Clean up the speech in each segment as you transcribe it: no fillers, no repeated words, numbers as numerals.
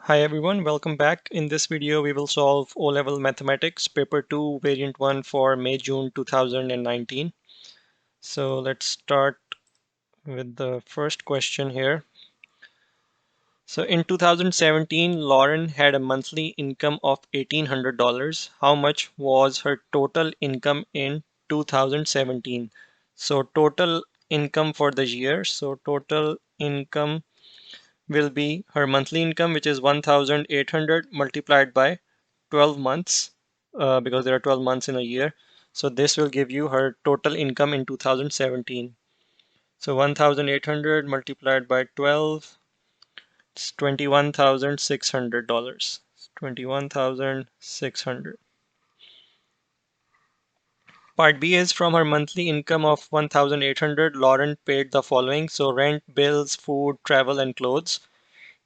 Hi everyone, welcome back. In this video, we will solve O-Level Mathematics, Paper 2, Variant 1 for May-June 2019. So let's start with the first question here. So in 2017, Lauren had a monthly income of $1,800. How much was her total income in 2017? So total income for the year. So total income will be her monthly income, which is 1,800 multiplied by 12 months, because there are 12 months in a year. So this will give you her total income in 2017. So 1,800 multiplied by 12, it's $21,600. $21,600. Part B is from her monthly income of 1,800, Lauren paid the following. So rent, bills, food, travel, and clothes.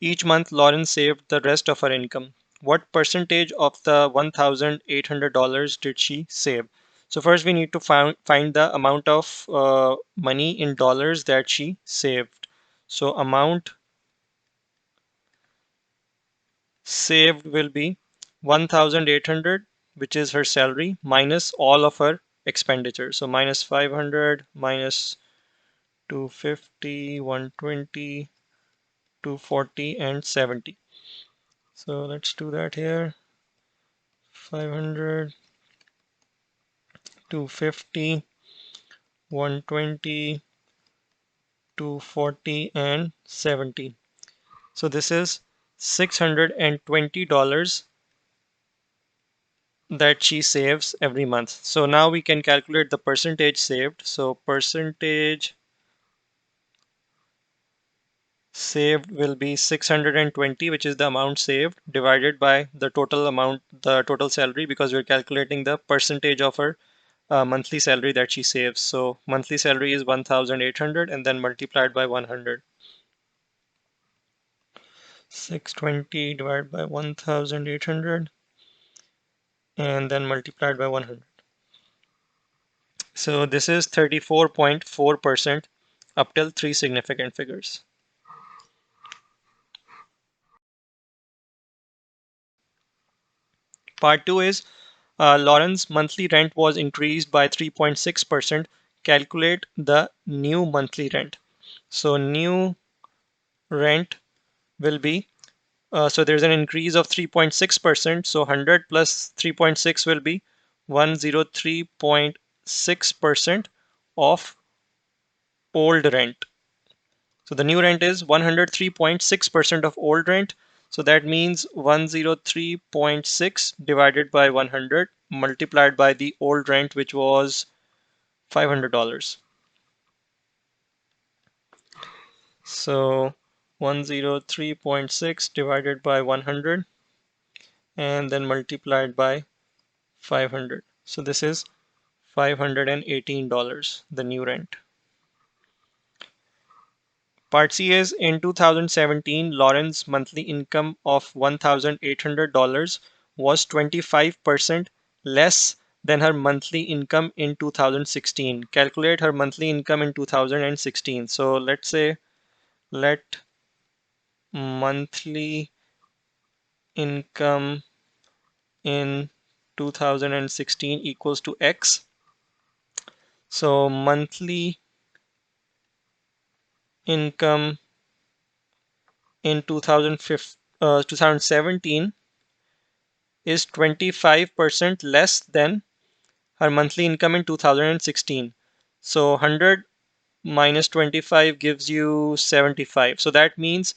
Each month, Lauren saved the rest of her income. What percentage of the $1,800 did she save? So first we need to find the amount of money in dollars that she saved. So amount saved will be 1,800, which is her salary, minus all of her expenditure. So minus 500, minus 250, 120, 240, and 70. So let's do that here. 500, 250, 120, 240, and 70. So this is $620 that she saves every month. So now we can calculate the percentage saved. So percentage saved will be 620, which is the amount saved, divided by the total amount, the total salary, because we're calculating the percentage of her monthly salary that she saves. So monthly salary is 1,800 and then multiplied by 100. 620 divided by 1,800 and then multiplied by 100. So this is 34.4% up till three significant figures. Part 2 is Lauren's monthly rent was increased by 3.6%. Calculate the new monthly rent. So new rent will be, so there's an increase of 3.6%. So 100 plus 3.6 will be 103.6% of old rent. So the new rent is 103.6% of old rent. So that means 103.6 divided by 100 multiplied by the old rent, which was $500. So 103.6 divided by 100 and then multiplied by 500. So this is $518, the new rent. Part C is in 2017, Lauren's monthly income of $1,800 was 25% less than her monthly income in 2016. Calculate her monthly income in 2016. So let's say let monthly income in 2016 equals to X. So monthly income in 2017 is 25% less than her monthly income in 2016. So 100 minus 25 gives you 75. So that means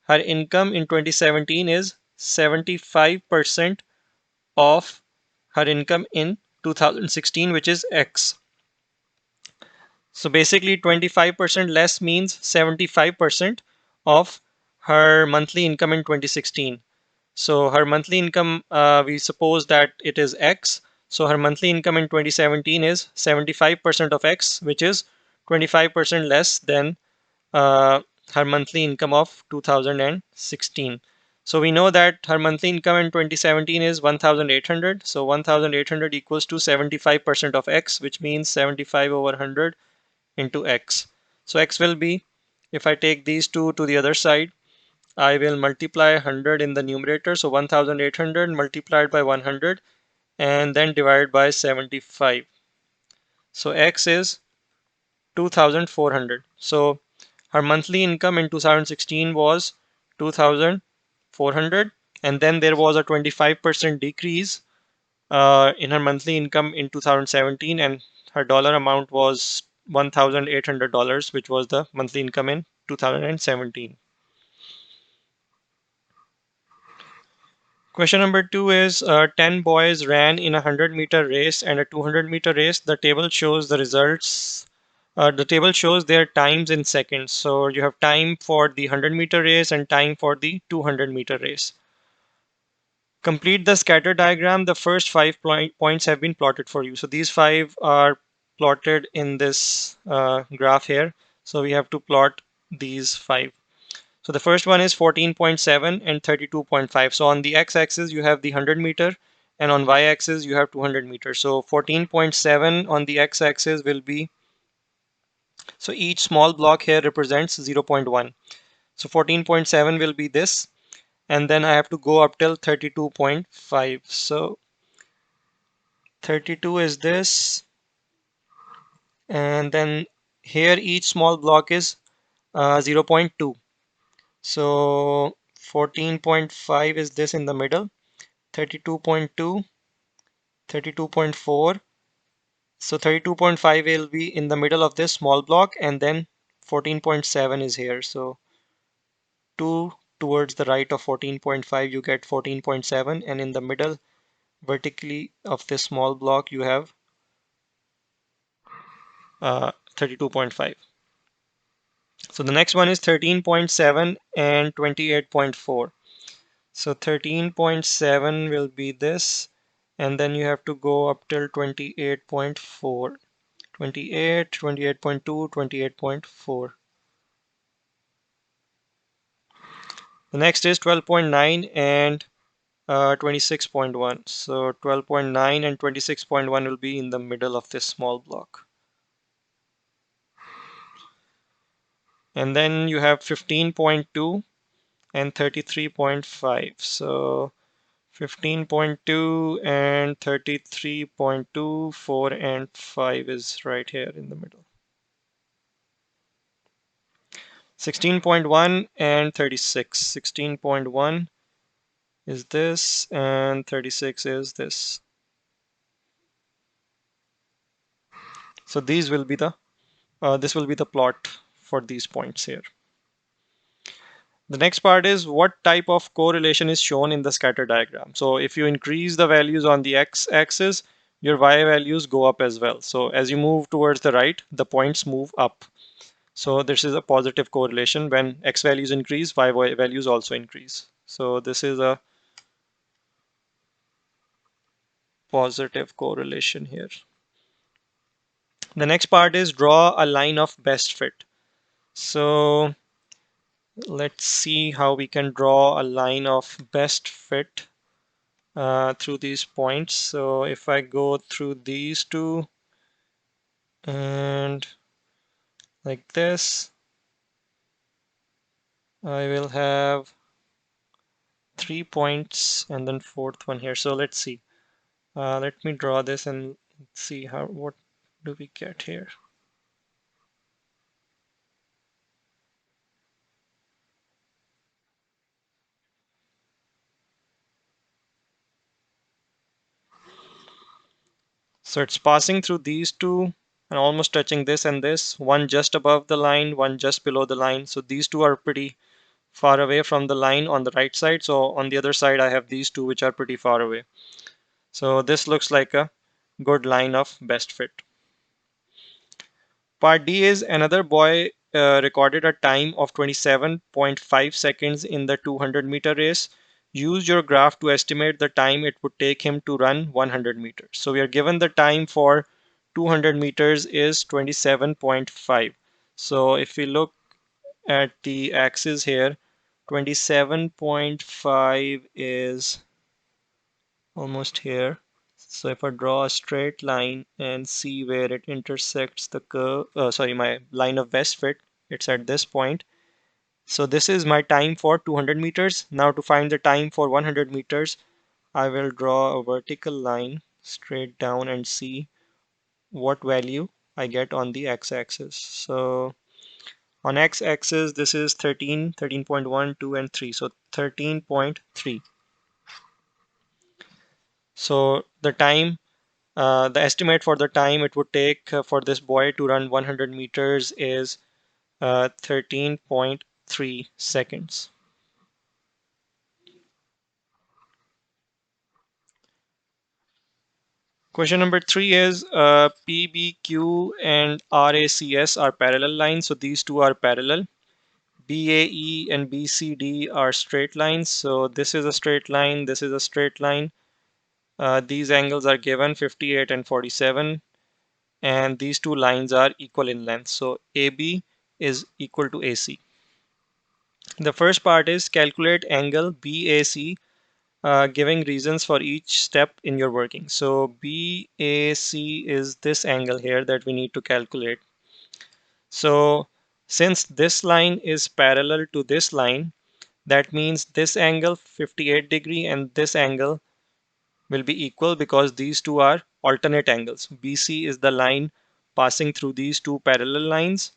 her income in 2017 is 75% of her income in 2016, which is X. So basically 25% less means 75% of her monthly income in 2016. So her monthly income, we suppose that it is X. So her monthly income in 2017 is 75% of X, which is 25% less than her monthly income of 2016. So we know that her monthly income in 2017 is 1,800. So 1,800 equals to 75% of X, which means 75 over 100 into X. So X will be, if I take these two to the other side, I will multiply 100 in the numerator, so 1800 multiplied by 100 and then divided by 75. So X is 2400. So her monthly income in 2016 was 2400, and then there was a 25% decrease in her monthly income in 2017, and her dollar amount was $1,800, which was the monthly income in 2017. Question number 2 is 10 boys ran in a 100-meter race and a 200-meter race. The table shows the results. The table shows their times in seconds. So you have time for the 100-meter race and time for the 200-meter race. Complete the scatter diagram. The first 5 points have been plotted for you. So these 5 are plotted in this graph here. So we have to plot these 5. So the first one is 14.7 and 32.5. So on the x-axis you have the 100 meter, and on y-axis you have 200 meters. So 14.7 on the x-axis will be, so each small block here represents 0.1. So 14.7 will be this, and then I have to go up till 32.5. So 32 is this, and then here each small block is 0.2. So 14.5 is this in the middle, 32.2, 32.4. So 32.5 will be in the middle of this small block, and then 14.7 is here. So 2 towards the right of 14.5 you get 14.7, and in the middle vertically of this small block you have 32.5. So the next one is 13.7 and 28.4. So 13.7 will be this, and then you have to go up till 28.4. 28, 28.2, 28.4. The next is 12.9 and 26.1. So 12.9 and 26.1 will be in the middle of this small block. And then you have 15.2 and 33.5. So 15.2 and 33.2, 4 and 5 is right here in the middle. 16.1 and 36. 16.1 is this, and 36 is this. So these will be the this will be the plot for these points here. The next part is what type of correlation is shown in the scatter diagram. So if you increase the values on the x-axis, your y values go up as well. So as you move towards the right, the points move up. So this is a positive correlation. When x values increase, y values also increase. So this is a positive correlation here. The next part is draw a line of best fit. So let's see how we can draw a line of best fit through these points. So if I go through these two and like this, I will have 3 points and then fourth one here. So let's see. Let me draw this and see what do we get here. So it's passing through these two and almost touching this and this, one just above the line, one just below the line. So these two are pretty far away from the line on the right side. So on the other side, I have these two which are pretty far away. So this looks like a good line of best fit. Part D is another boy recorded a time of 27.5 seconds in the 200-meter race. Use your graph to estimate the time it would take him to run 100 meters. So we are given the time for 200 meters is 27.5. So if we look at the axis here, 27.5 is almost here. So if I draw a straight line and see where it intersects the curve, sorry, my line of best fit, it's at this point. So this is my time for 200 meters. Now to find the time for 100 meters, I will draw a vertical line straight down and see what value I get on the x-axis. So on x-axis, this is 13, 13.1, 2, and 3. So 13.3. So the time, the estimate for the time it would take for this boy to run 100 meters is 13.3 seconds. Question number 3 is PBQ and RACS are parallel lines. So these two are parallel. BAE and BCD are straight lines. So this is a straight line. This is a straight line. These angles are given 58 and 47. And these two lines are equal in length. So AB is equal to AC. The first part is calculate angle BAC, giving reasons for each step in your working. So BAC is this angle here that we need to calculate. So since this line is parallel to this line, that means this angle 58 degree and this angle will be equal because these two are alternate angles. BC is the line passing through these two parallel lines,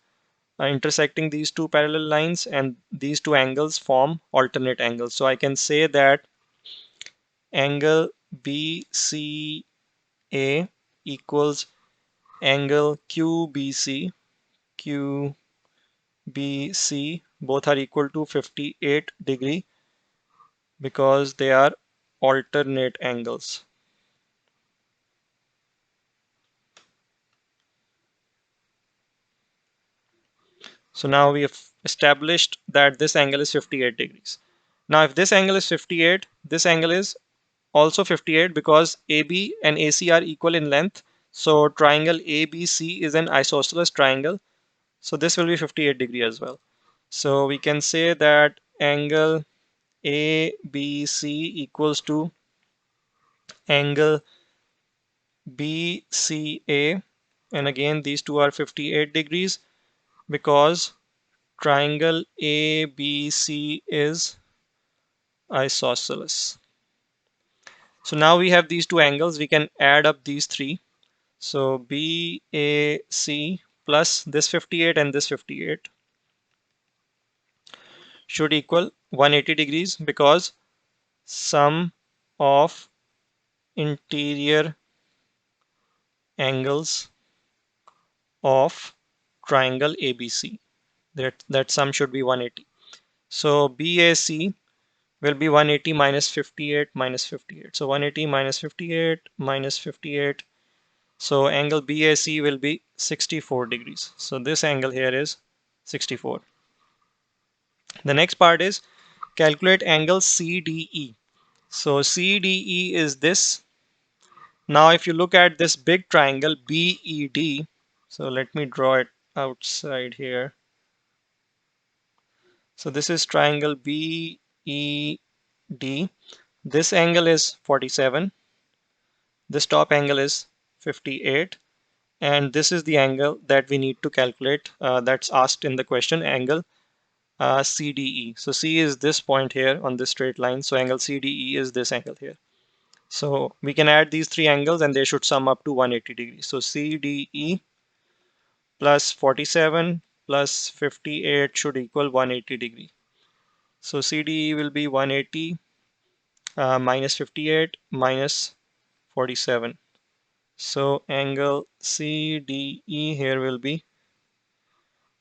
intersecting these two parallel lines, and these two angles form alternate angles. So I can say that angle BCA equals angle QBC. QBC both are equal to 58 degree because they are alternate angles. So now we have established that this angle is 58 degrees. Now if this angle is 58, this angle is also 58 because AB and AC are equal in length. So triangle ABC is an isosceles triangle. So this will be 58 degree as well. So we can say that angle ABC equals to angle BCA. And again, these two are 58 degrees because triangle ABC is isosceles. So now we have these two angles. We can add up these three. So BAC plus this 58 and this 58 should equal 180 degrees because sum of interior angles of triangle ABC. That sum should be 180. So BAC will be 180 minus 58 minus 58. So 180 minus 58 minus 58. So angle BAC will be 64 degrees. So this angle here is 64. The next part is calculate angle CDE. So CDE is this. Now if you look at this big triangle BED, so let me draw it outside here. So this is triangle BED. This angle is 47. This top angle is 58. And this is the angle that we need to calculate that's asked in the question, angle CDE. So C is this point here on this straight line. So angle CDE is this angle here. So we can add these three angles and they should sum up to 180 degrees. So CDE plus 47 plus 58 should equal 180 degree. So CDE will be 180 minus 58 minus 47. So angle CDE here will be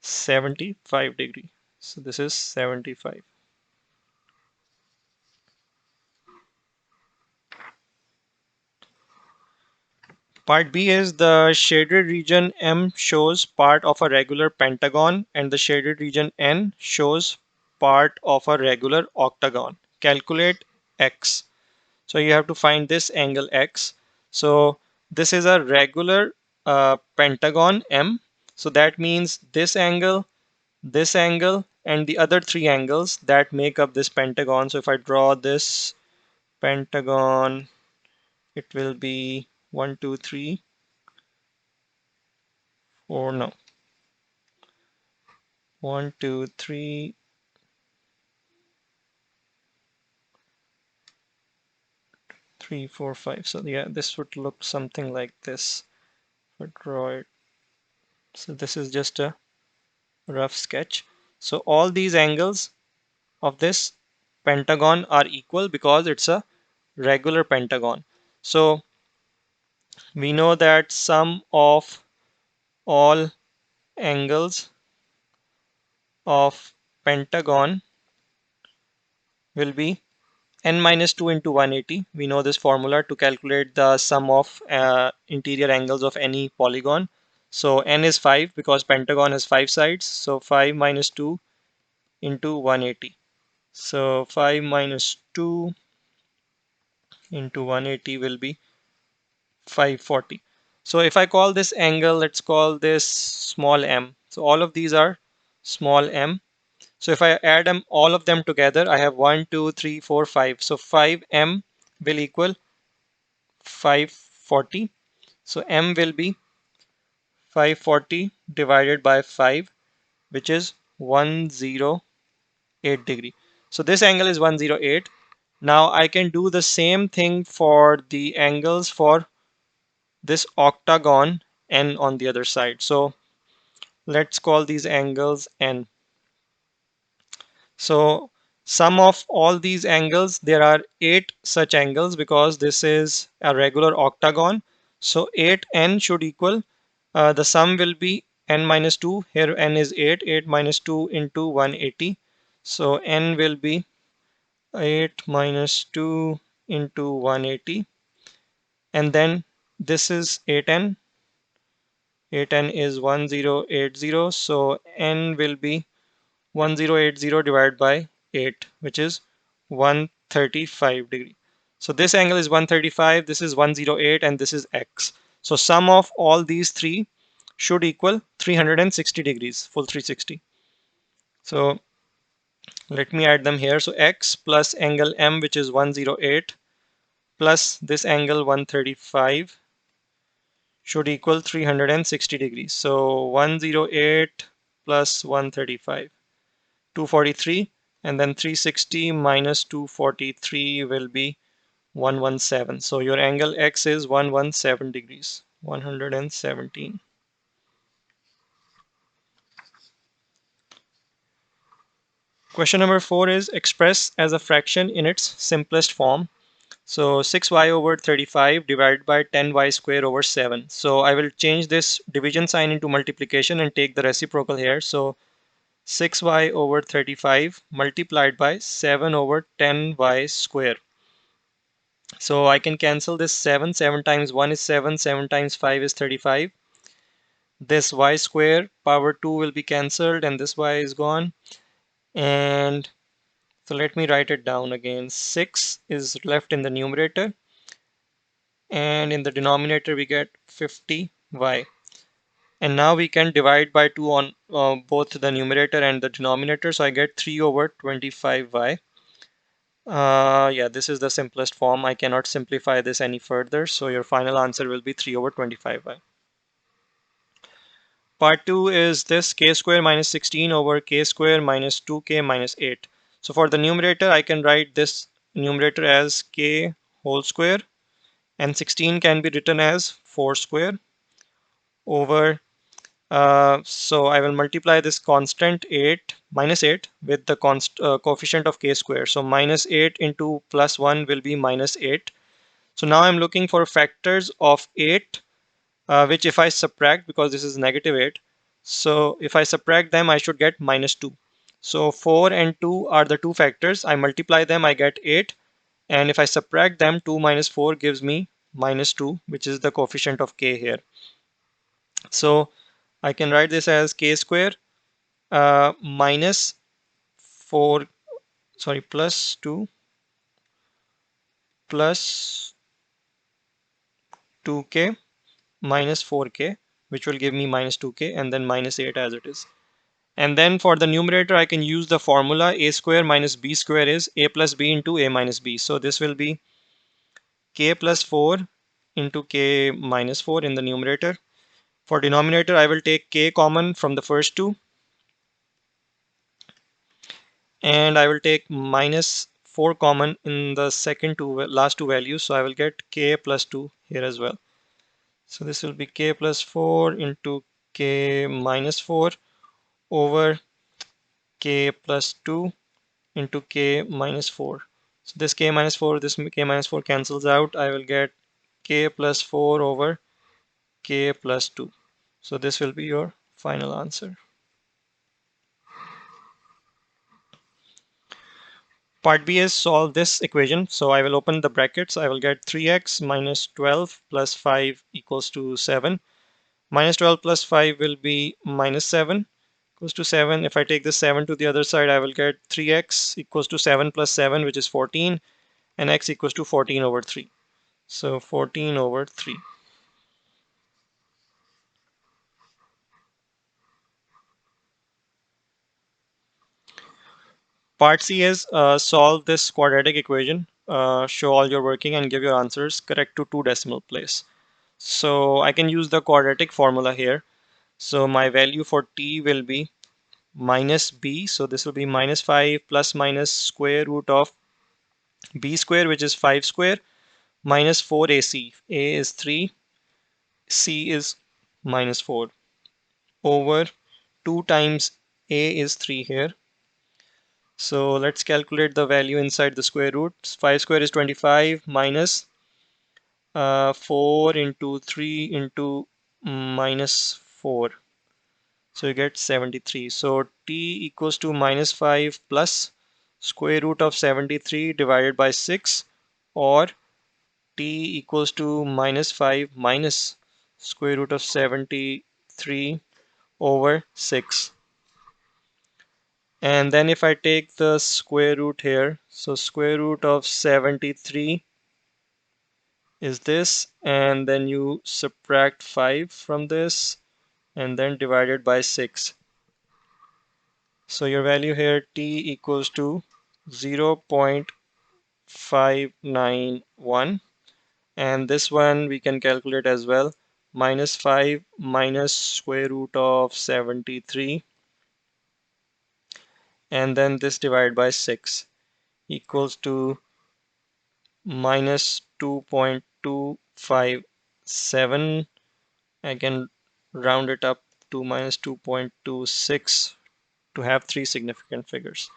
75 degree. So this is 75. Part B is the shaded region M shows part of a regular pentagon and the shaded region N shows part of a regular octagon. Calculate X. So you have to find this angle X. So this is a regular pentagon M. So that means this angle, and the other three angles that make up this pentagon. So if I draw this pentagon, it will be 1, 2, 3, 4, no. 1, 2, 3, 3, 4, 5. So yeah, this would look something like this. But draw it. So this is just a rough sketch. So all these angles of this pentagon are equal because it's a regular pentagon. So we know that sum of all angles of pentagon will be n minus 2 into 180. We know this formula to calculate the sum of interior angles of any polygon. So n is 5 because pentagon has 5 sides. So 5 minus 2 into 180. So 5 minus 2 into 180 will be 540. So if I call this angle, let's call this small m. So all of these are small m. So if I add them all of them together, I have 1, 2, 3, 4, 5. So 5m will equal 540. So m will be 540 divided by 5, which is 108 degree. So this angle is 108. Now I can do the same thing for the angles for this octagon n on the other side. So let's call these angles n. So sum of all these angles, there are 8 such angles because this is a regular octagon. So 8n should equal, the sum will be n minus 2. Here n is 8, 8 minus 2 into 180. So n will be 8 minus 2 into 180. And then this is 8n. 8n is 1080. So n will be 1080 divided by 8, which is 135 degree. So this angle is 135, this is 108, and this is x. So sum of all these three should equal 360 degrees, full 360. So let me add them here. So x plus angle m, which is 108, plus this angle 135 should equal 360 degrees. So 108 plus 135. 243, and then 360 minus 243 will be 117. So your angle x is 117 degrees, 117. Question number 4 is express as a fraction in its simplest form. So 6y over 35 divided by 10y square over 7. So I will change this division sign into multiplication and take the reciprocal here. So 6y over 35 multiplied by 7 over 10y square. So I can cancel this 7. 7 times 1 is 7. 7 times 5 is 35. This y square power 2 will be cancelled and this y is gone. And so let me write it down again. 6 is left in the numerator. And in the denominator we get 50y. And now we can divide by 2 on both the numerator and the denominator. So I get 3 over 25y. Yeah, this is the simplest form. I cannot simplify this any further. So your final answer will be 3 over 25y. Part 2 is this k square minus 16 over k square minus 2k minus 8. So for the numerator, I can write this numerator as k whole square, and 16 can be written as 4 square over, so I will multiply this constant 8 minus 8 with the coefficient of k square. So minus 8 into plus 1 will be minus 8. So now I'm looking for factors of 8, which if I subtract, because this is negative 8, so if I subtract them, I should get minus 2. So 4 and 2 are the two factors. I multiply them, I get 8. And if I subtract them, 2 minus 4 gives me minus 2, which is the coefficient of k here. So I can write this as k square minus 4, sorry, plus 2 plus 2k minus 4k, which will give me minus 2k, and then minus 8 as it is. And then for the numerator, I can use the formula a square minus b square is a plus b into a minus b. So this will be k plus 4 into k minus 4 in the numerator. For denominator, I will take k common from the first two. And I will take minus 4 common in the last two values, so I will get k plus 2 here as well. So this will be k plus 4 into k minus 4 over k plus 2 into k minus 4. So this k minus 4, this k minus 4 cancels out. I will get k plus 4 over k plus 2. So this will be your final answer. Part B is solve this equation. So I will open the brackets. I will get 3x minus 12 plus 5 equals to 7. Minus 12 plus 5 will be minus 7 equals to 7. If I take this 7 to the other side, I will get 3x equals to 7 plus 7, which is 14, and x equals to 14 over 3. So 14 over 3. Part C is solve this quadratic equation, show all your working and give your answers correct to 2 decimal place. So I can use the quadratic formula here. So my value for t will be minus b. So this will be minus 5 plus minus square root of b square, which is 5 square, minus 4ac. A is 3, c is minus 4, over 2 times a is 3 here. So let's calculate the value inside the square root. 5 square is 25 minus 4 into 3 into minus 4. So you get 73. So t equals to minus 5 plus square root of 73 divided by 6, or t equals to minus 5 minus square root of 73 over 6. And then if I take the square root here, so square root of 73 is this, and then you subtract 5 from this, and then divided by 6. So your value here t equals to 0.591, and this one we can calculate as well. Minus 5 minus square root of 73, and then this divided by 6 equals to minus 2.257. I can round it up to minus 2.26 to have 3 significant figures.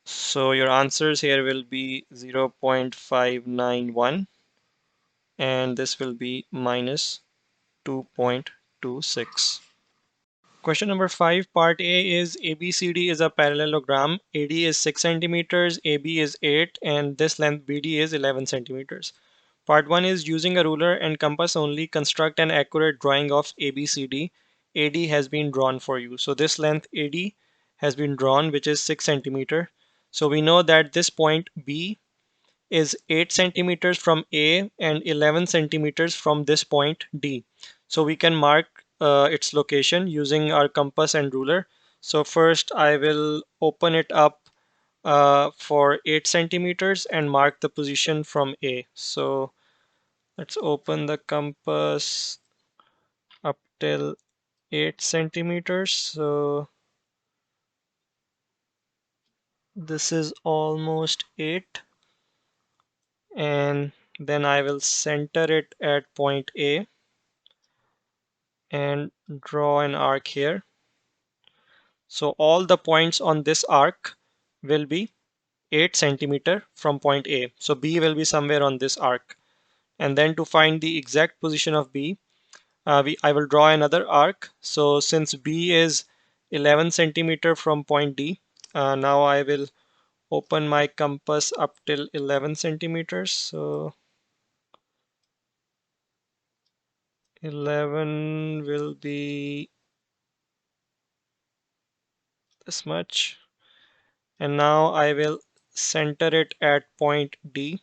So your answers here will be 0.591, and this will be minus 2.26. Question number 5, part A is ABCD is a parallelogram. AD is 6 centimeters, AB is 8, and this length BD is 11 centimeters. Part 1 is using a ruler and compass only, construct an accurate drawing of ABCD. AD has been drawn for you. So this length AD has been drawn, which is 6 centimeter. So we know that this point B is 8 centimeters from A and 11 centimeters from this point D. So we can mark its location using our compass and ruler. So first I will open it up for 8 centimeters and mark the position from A. So let's open the compass up till 8 centimeters. So this is almost 8, and then I will center it at point A and draw an arc here. So all the points on this arc will be 8 centimeter from point A. So B will be somewhere on this arc. And then to find the exact position of B, I will draw another arc. So since B is 11 centimeter from point D, now I will open my compass up till 11 centimeters. So 11 will be this much. And now I will center it at point D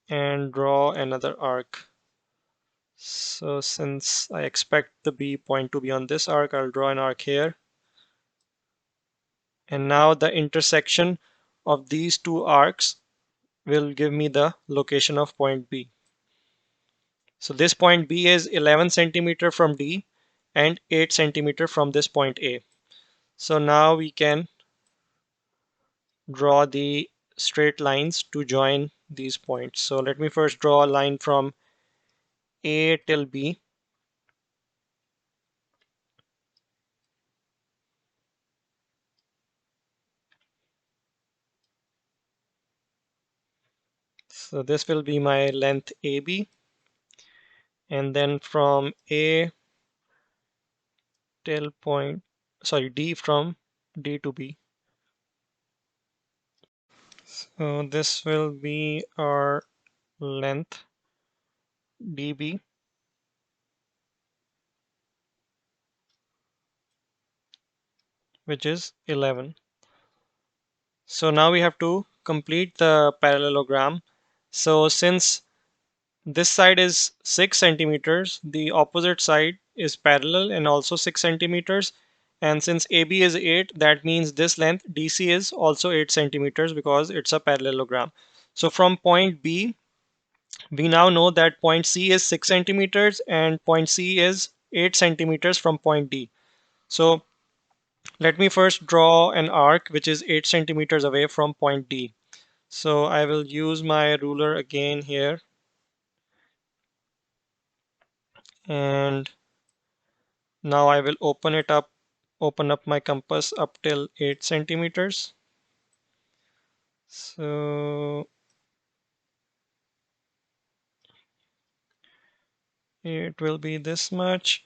and draw another arc. So since I expect the B point to be on this arc, I'll draw an arc here. And now the intersection of these two arcs will give me the location of point B. So this point B is 11 centimeter from D and 8 centimeter from this point A. So now we can draw the straight lines to join these points. So let me first draw a line from A till B. So this will be my length AB, and then from A till point, sorry, D, from D to B. So this will be our length DB, which is 11. So now we have to complete the parallelogram. So since this side is 6 centimeters, the opposite side is parallel and also 6 centimeters. And since AB is 8, that means this length DC is also 8 centimeters because it's a parallelogram. So from point B, we now know that point C is 6 centimeters and point C is 8 centimeters from point D. So let me first draw an arc which is 8 centimeters away from point D. So I will use my ruler again here, and now I will open up my compass up till 8 centimeters. So it will be this much.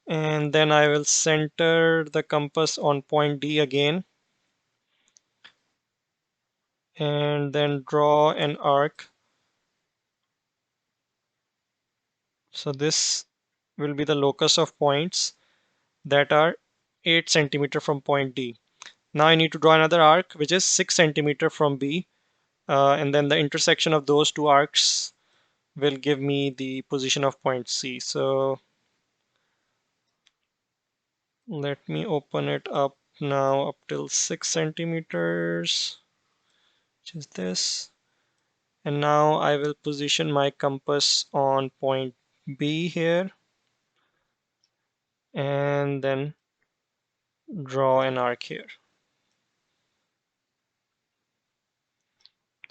And then I will center the compass on point D again, and then draw an arc. So this will be the locus of points that are 8 centimeter from point D. Now I need to draw another arc which is 6 centimeter from B, and then the intersection of those two arcs will give me the position of point C. So let me open it up now up till 6 centimeters, which is this. And now I will position my compass on point B here, and then draw an arc here.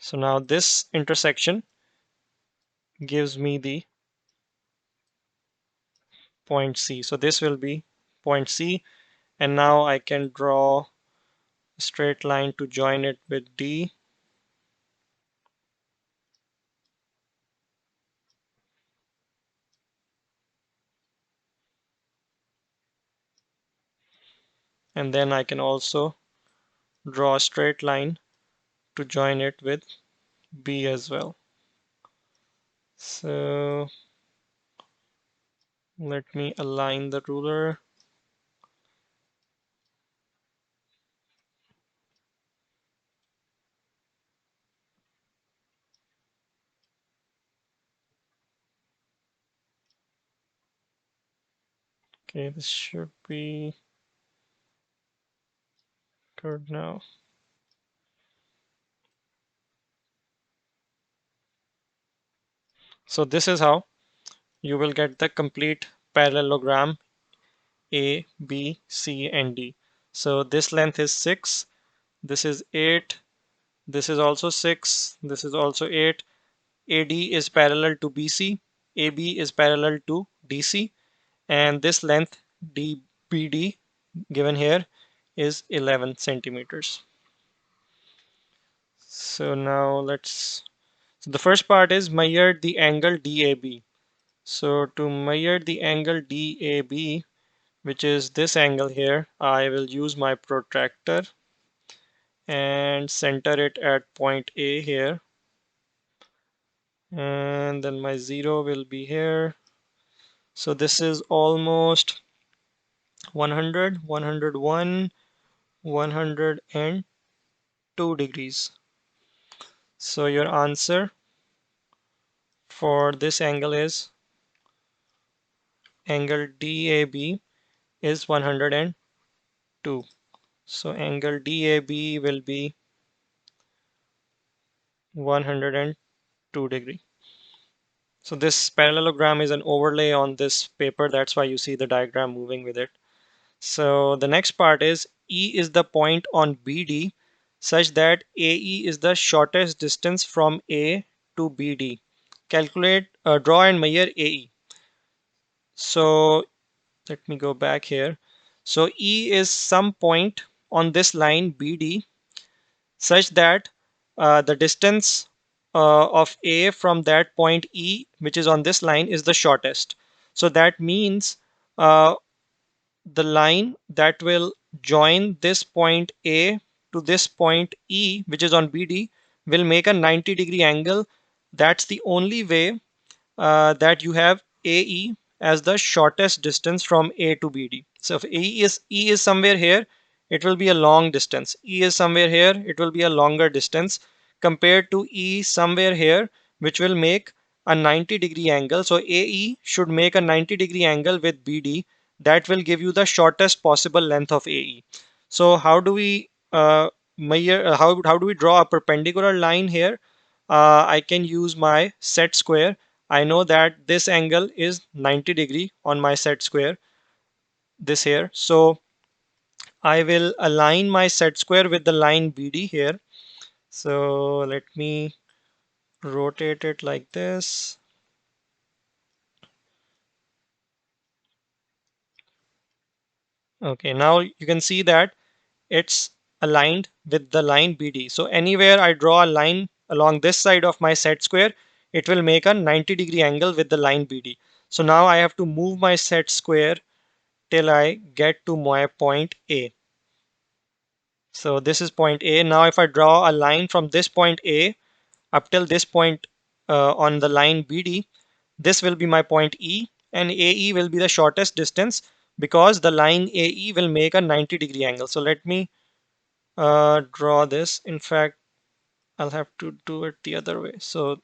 So now this intersection gives me the point C. So this will be point C, and now I can draw a straight line to join it with D. And then I can also draw a straight line to join it with B as well. So let me align the ruler. Okay, this should be good now. So this is how you will get the complete parallelogram A, B, C, and D. So this length is 6, this is 8, this is also 6, this is also 8. AD is parallel to BC, AB is parallel to DC, and this length DBD given here is 11 centimeters. So now so the first part is measure the angle DAB. So to measure the angle DAB, which is this angle here, I will use my protractor and center it at point A here. And then my 0 will be here. So this is almost 100, 101, 102 degrees. So your answer for this angle is angle DAB is 102. So angle DAB will be 102 degree. So this parallelogram is an overlay on this paper. That's why you see the diagram moving with it. So the next part is E is the point on BD such that AE is the shortest distance from A to BD. Calculate, draw and measure AE. So let me go back here. So E is some point on this line BD such that the distance of A from that point E, which is on this line, is the shortest. So that means uh, the line that will join this point A to this point E, which is on BD, will make a 90-degree angle. That's the only way that you have AE as the shortest distance from A to BD. So if E is somewhere here, it will be a long distance. E is somewhere here, it will be a longer distance compared to E somewhere here, which will make a 90-degree angle. So AE should make a 90-degree angle with BD. That will give you the shortest possible length of AE. So how do we measure? How do we draw a perpendicular line here? I can use my set square. I know that this angle is 90-degree on my set square, this here. So I will align my set square with the line BD here. So let me rotate it like this. Okay, now you can see that it's aligned with the line BD. So anywhere I draw a line along this side of my set square, it will make a 90-degree angle with the line BD. So now I have to move my set square till I get to my point A. So this is point A. Now if I draw a line from this point A up till this point on the line BD, this will be my point E, and AE will be the shortest distance because the line AE will make a 90-degree angle. So let me draw this. In fact, I'll have to do it the other way. So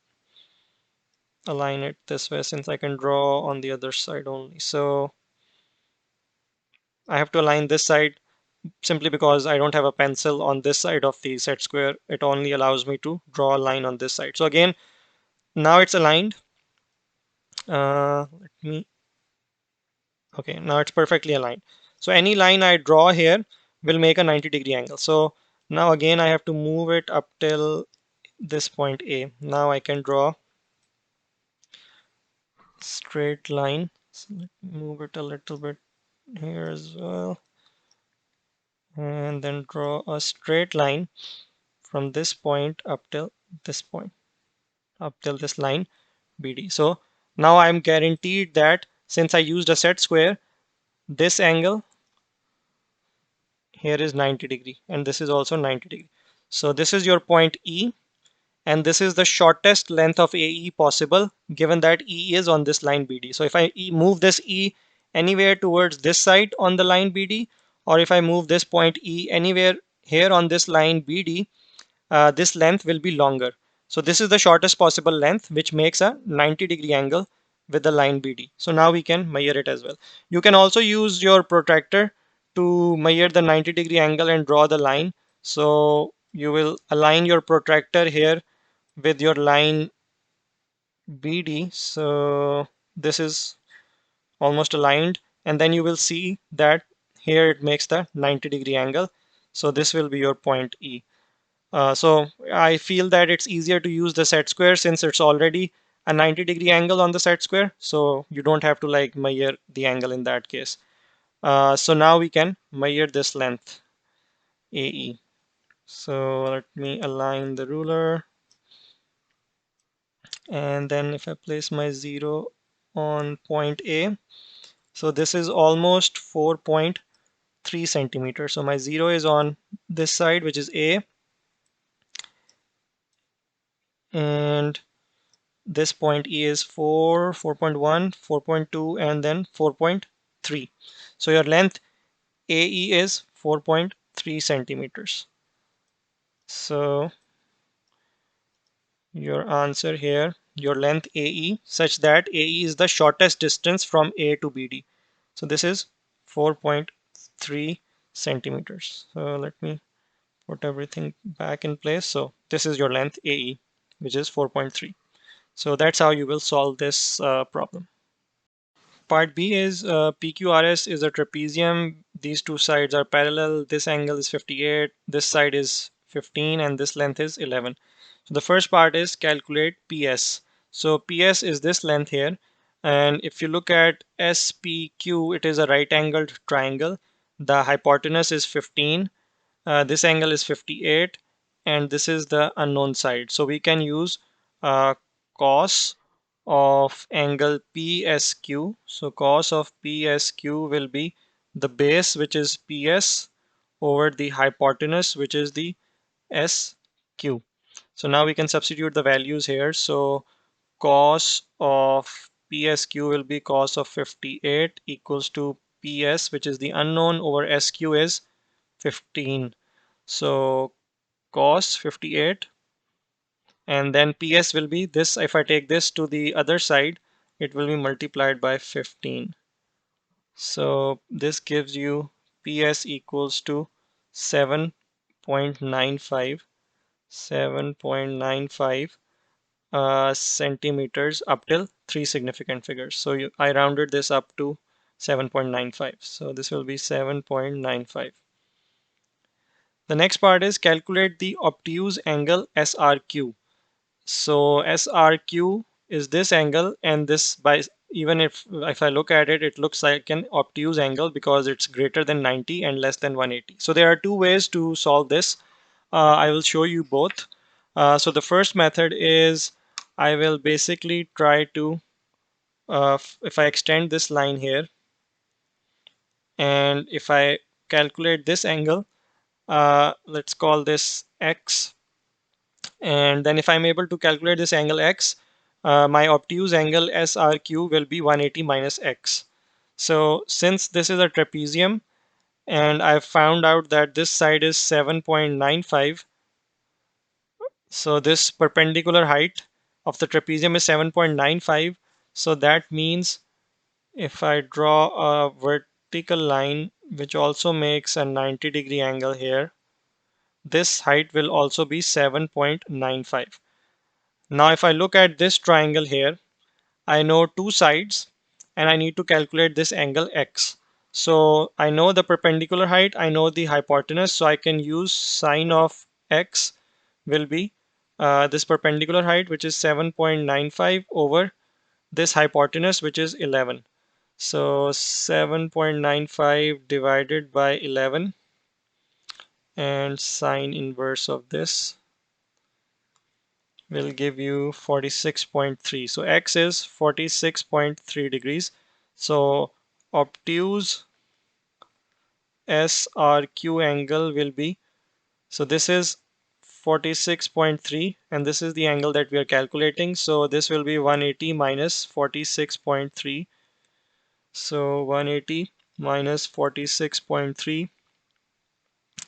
align it this way since I can draw on the other side only. So I have to align this side simply because I don't have a pencil on this side of the set square. It only allows me to draw a line on this side. So again, now it's aligned. Let me, okay, now it's perfectly aligned. So any line I draw here will make a 90-degree angle. So now again, I have to move it up till this point A. Now I can draw straight line. So let me move it a little bit here as well. And then draw a straight line from this point up till this point, up till this line BD. So now I'm guaranteed that since I used a set square, this angle here is 90-degree and this is also 90-degree. So this is your point E, and this is the shortest length of AE possible given that E is on this line BD. So if I move this E anywhere towards this side on the line BD, or if I move this point E anywhere here on this line BD, this length will be longer. So this is the shortest possible length, which makes a 90-degree angle with the line BD. So now we can measure it as well. You can also use your protractor to measure the 90-degree angle and draw the line. So you will align your protractor here with your line BD. So this is almost aligned, and then you will see that here it makes the 90-degree angle. So this will be your point E. So I feel that it's easier to use the set square since it's already a 90-degree angle on the set square. So you don't have to like measure the angle in that case. So now we can measure this length AE. So let me align the ruler. And then if I place my 0 on point A, so this is almost 4.3 centimeters. So my 0 is on this side, which is A, and this point E is 4, 4.1, 4.2, and then 4.3. So your length AE is 4.3 centimeters. So your answer here, your length AE, such that AE is the shortest distance from A to BD. So this is 4.3 centimeters. So let me put everything back in place. So this is your length AE, which is 4.3. So that's how you will solve this problem. part B is PQRS is a trapezium. These two sides are parallel. This angle is 58, this side is 15, and this length is 11. So the first part is calculate PS. So PS is this length here. And if you look at SPQ, it is a right angled triangle. The hypotenuse is 15. This angle is 58. And this is the unknown side. So we can use cos of angle PSQ. So cos of PSQ will be the base, which is PS, over the hypotenuse, which is the SQ. So now we can substitute the values here. So cos of PSQ will be cos of 58 equals to PS, which is the unknown, over SQ is 15. So cos 58, and then PS will be this. If I take this to the other side, it will be multiplied by 15. So this gives you PS equals to 7.95 centimeters up till three significant figures. So I rounded this up to 7.95. So this will be 7.95. The next part is calculate the obtuse angle SRQ. So SRQ is this angle, and this, by even if I look at it, it looks like an obtuse angle because it's greater than 90 and less than 180. So there are two ways to solve this. I will show you both. So the first method is I will basically try to, if I extend this line here, and if I calculate this angle, let's call this X. And then if I'm able to calculate this angle X, my obtuse angle SRQ will be 180 minus X. So since this is a trapezium, and I've found out that this side is 7.95, so this perpendicular height of the trapezium is 7.95. So that means if I draw a vertical line which also makes a 90-degree angle here, this height will also be 7.95. Now if I look at this triangle here, I know two sides and I need to calculate this angle X. So I know the perpendicular height, I know the hypotenuse, so I can use sine of X will be this perpendicular height, which is 7.95, over this hypotenuse, which is 11. So 7.95 divided by 11, and sine inverse of this will give you 46.3. So X is 46.3 degrees. So obtuse SRQ angle will be, so this is 46.3 and this is the angle that we are calculating. So this will be 180 minus 46.3. So 180 minus 46.3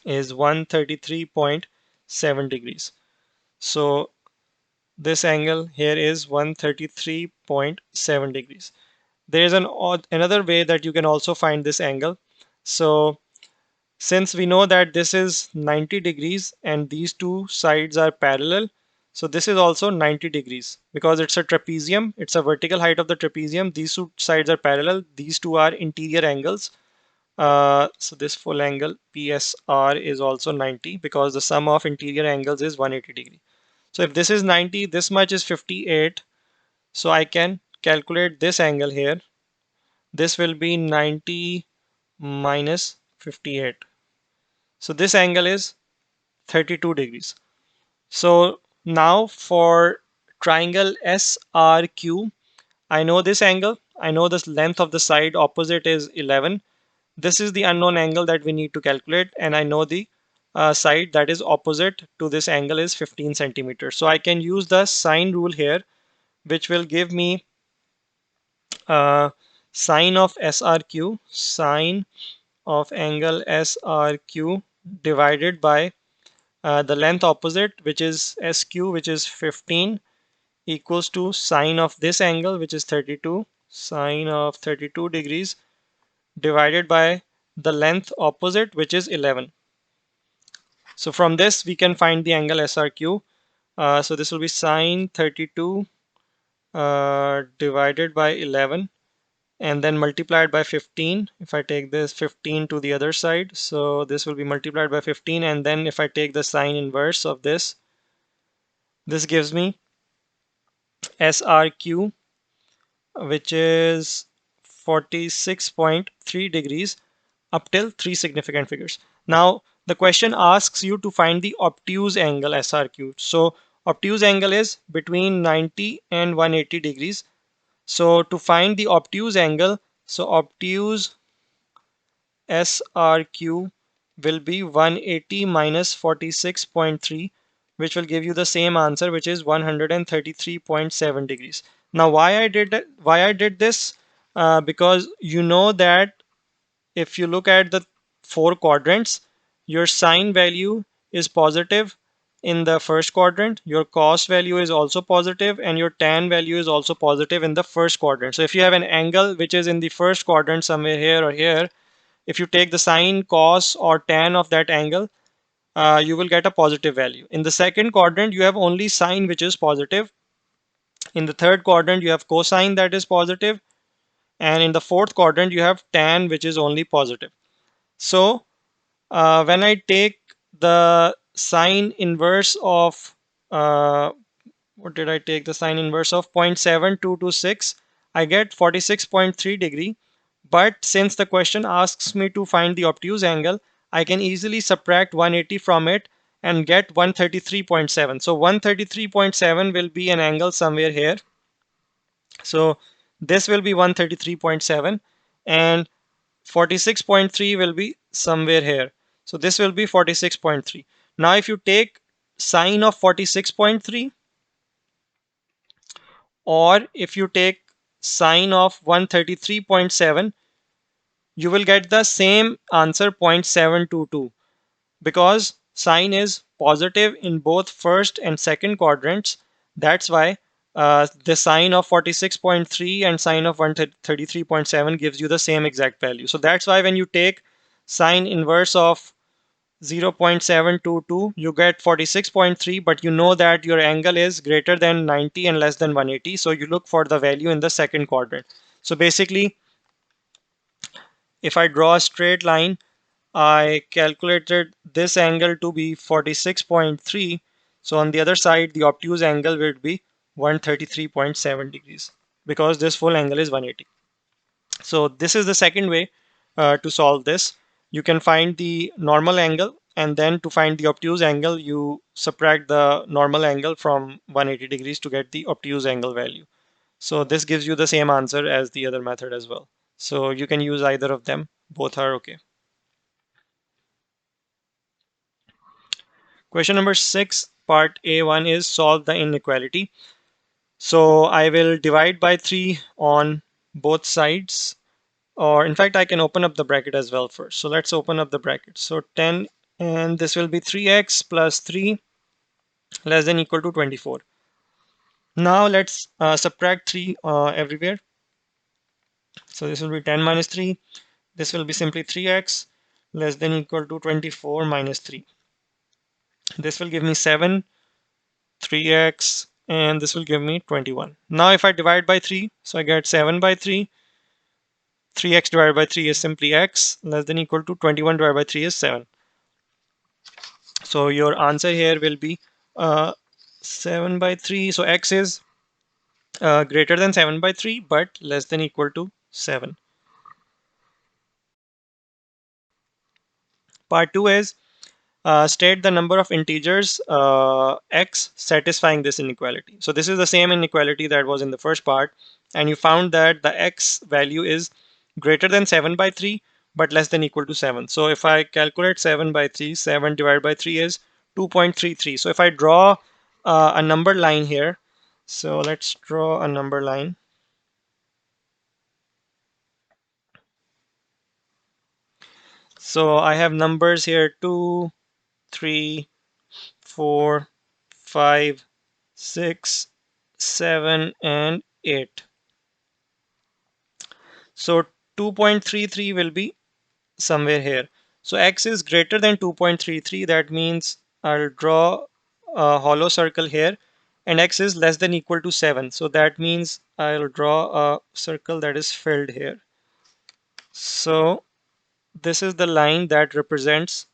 is 133.7 degrees. So this angle here is 133.7 degrees. There is another way that you can also find this angle. So since we know that this is 90 degrees and these two sides are parallel, so this is also 90 degrees because it's a trapezium. It's a vertical height of the trapezium. These two sides are parallel. These two are interior angles. So this full angle PSR is also 90 because the sum of interior angles is 180 degree. So if this is 90, this much is 58. So I can calculate this angle here. This will be 90 minus 58. So this angle is 32 degrees. So now for triangle SRQ, I know this angle. I know this length of the side opposite is 11. This is the unknown angle that we need to calculate, and I know the side that is opposite to this angle is 15 centimeters. So I can use the sine rule here, which will give me sine of SRQ, sine of angle SRQ divided by the length opposite, which is SQ, which is 15, equals to sine of this angle, which is 32, sine of 32 degrees divided by the length opposite, which is 11. So from this we can find the angle SRQ. So this will be sine 32 divided by 11, and then multiplied by 15. If I take this 15 to the other side, so this will be multiplied by 15, and then if I take the sine inverse of this gives me SRQ, which is 46.3 degrees up till three significant figures. Now the question asks you to find the obtuse angle SRQ. So obtuse angle is between 90 and 180 degrees. So to find the obtuse angle, so obtuse SRQ will be 180 minus 46.3, which will give you the same answer, which is 133.7 degrees. Now why I did this? Because you know that if you look at the four quadrants, your sine value is positive in the first quadrant, your cos value is also positive, and your tan value is also positive in the first quadrant. So if you have an angle which is in the first quadrant somewhere here or here, if you take the sine, cos, or tan of that angle, you will get a positive value. In the second quadrant, you have only sine which is positive. In the third quadrant, you have cosine that is positive. And in the fourth quadrant, you have tan which is only positive. So when I take the sine inverse of, what did I take? The sine inverse of 0.7226, I get 46.3 degree. But since the question asks me to find the obtuse angle, I can easily subtract 180 from it and get 133.7. So 133.7 will be an angle somewhere here. So this will be 133.7 and 46.3 will be somewhere here. So this will be 46.3. Now if you take sine of 46.3, or if you take sine of 133.7, you will get the same answer 0.722, because sine is positive in both first and second quadrants. That's why the sine of 46.3 and sine of 133.7 gives you the same exact value. So that's why when you take sine inverse of 0.722, you get 46.3, but you know that your angle is greater than 90 and less than 180, so you look for the value in the second quadrant. So basically, if I draw a straight line, I calculated this angle to be 46.3. So on the other side, the obtuse angle will be 133.7 degrees, because this full angle is 180. So this is the second way to solve this. You can find the normal angle, and then to find the obtuse angle, you subtract the normal angle from 180 degrees to get the obtuse angle value. So this gives you the same answer as the other method as well. So you can use either of them. Both are okay. Question number 6, part A1 is solve the inequality. So I will divide by 3 on both sides, or in fact I can open up the bracket as well first. So let's open up the bracket. So 10, and this will be 3x plus 3 less than equal to 24. Now let's subtract 3 everywhere. So this will be 10 minus 3. This will be simply 3x less than equal to 24 minus 3. This will give me 7, 3x, and this will give me 21. Now if I divide by 3, so I get 7 by 3. 3x divided by 3 is simply x, less than equal to 21 divided by 3 is 7. So your answer here will be 7 by 3. So x is greater than 7 by 3 but less than equal to 7. Part 2 is state the number of integers x satisfying this inequality. So this is the same inequality that was in the first part, and you found that the x value is greater than 7 by 3 but less than equal to 7. So if I calculate 7 by 3, 7 divided by 3 is 2.33. So if I draw a number line here, so let's draw a number line. So I have numbers here 2, 3, 4, 5, 6, 7, and 8. So 2.33 will be somewhere here. So x is greater than 2.33. That means I'll draw a hollow circle here, and x is less than equal to 7. So that means I'll draw a circle that is filled here. So this is the line that represents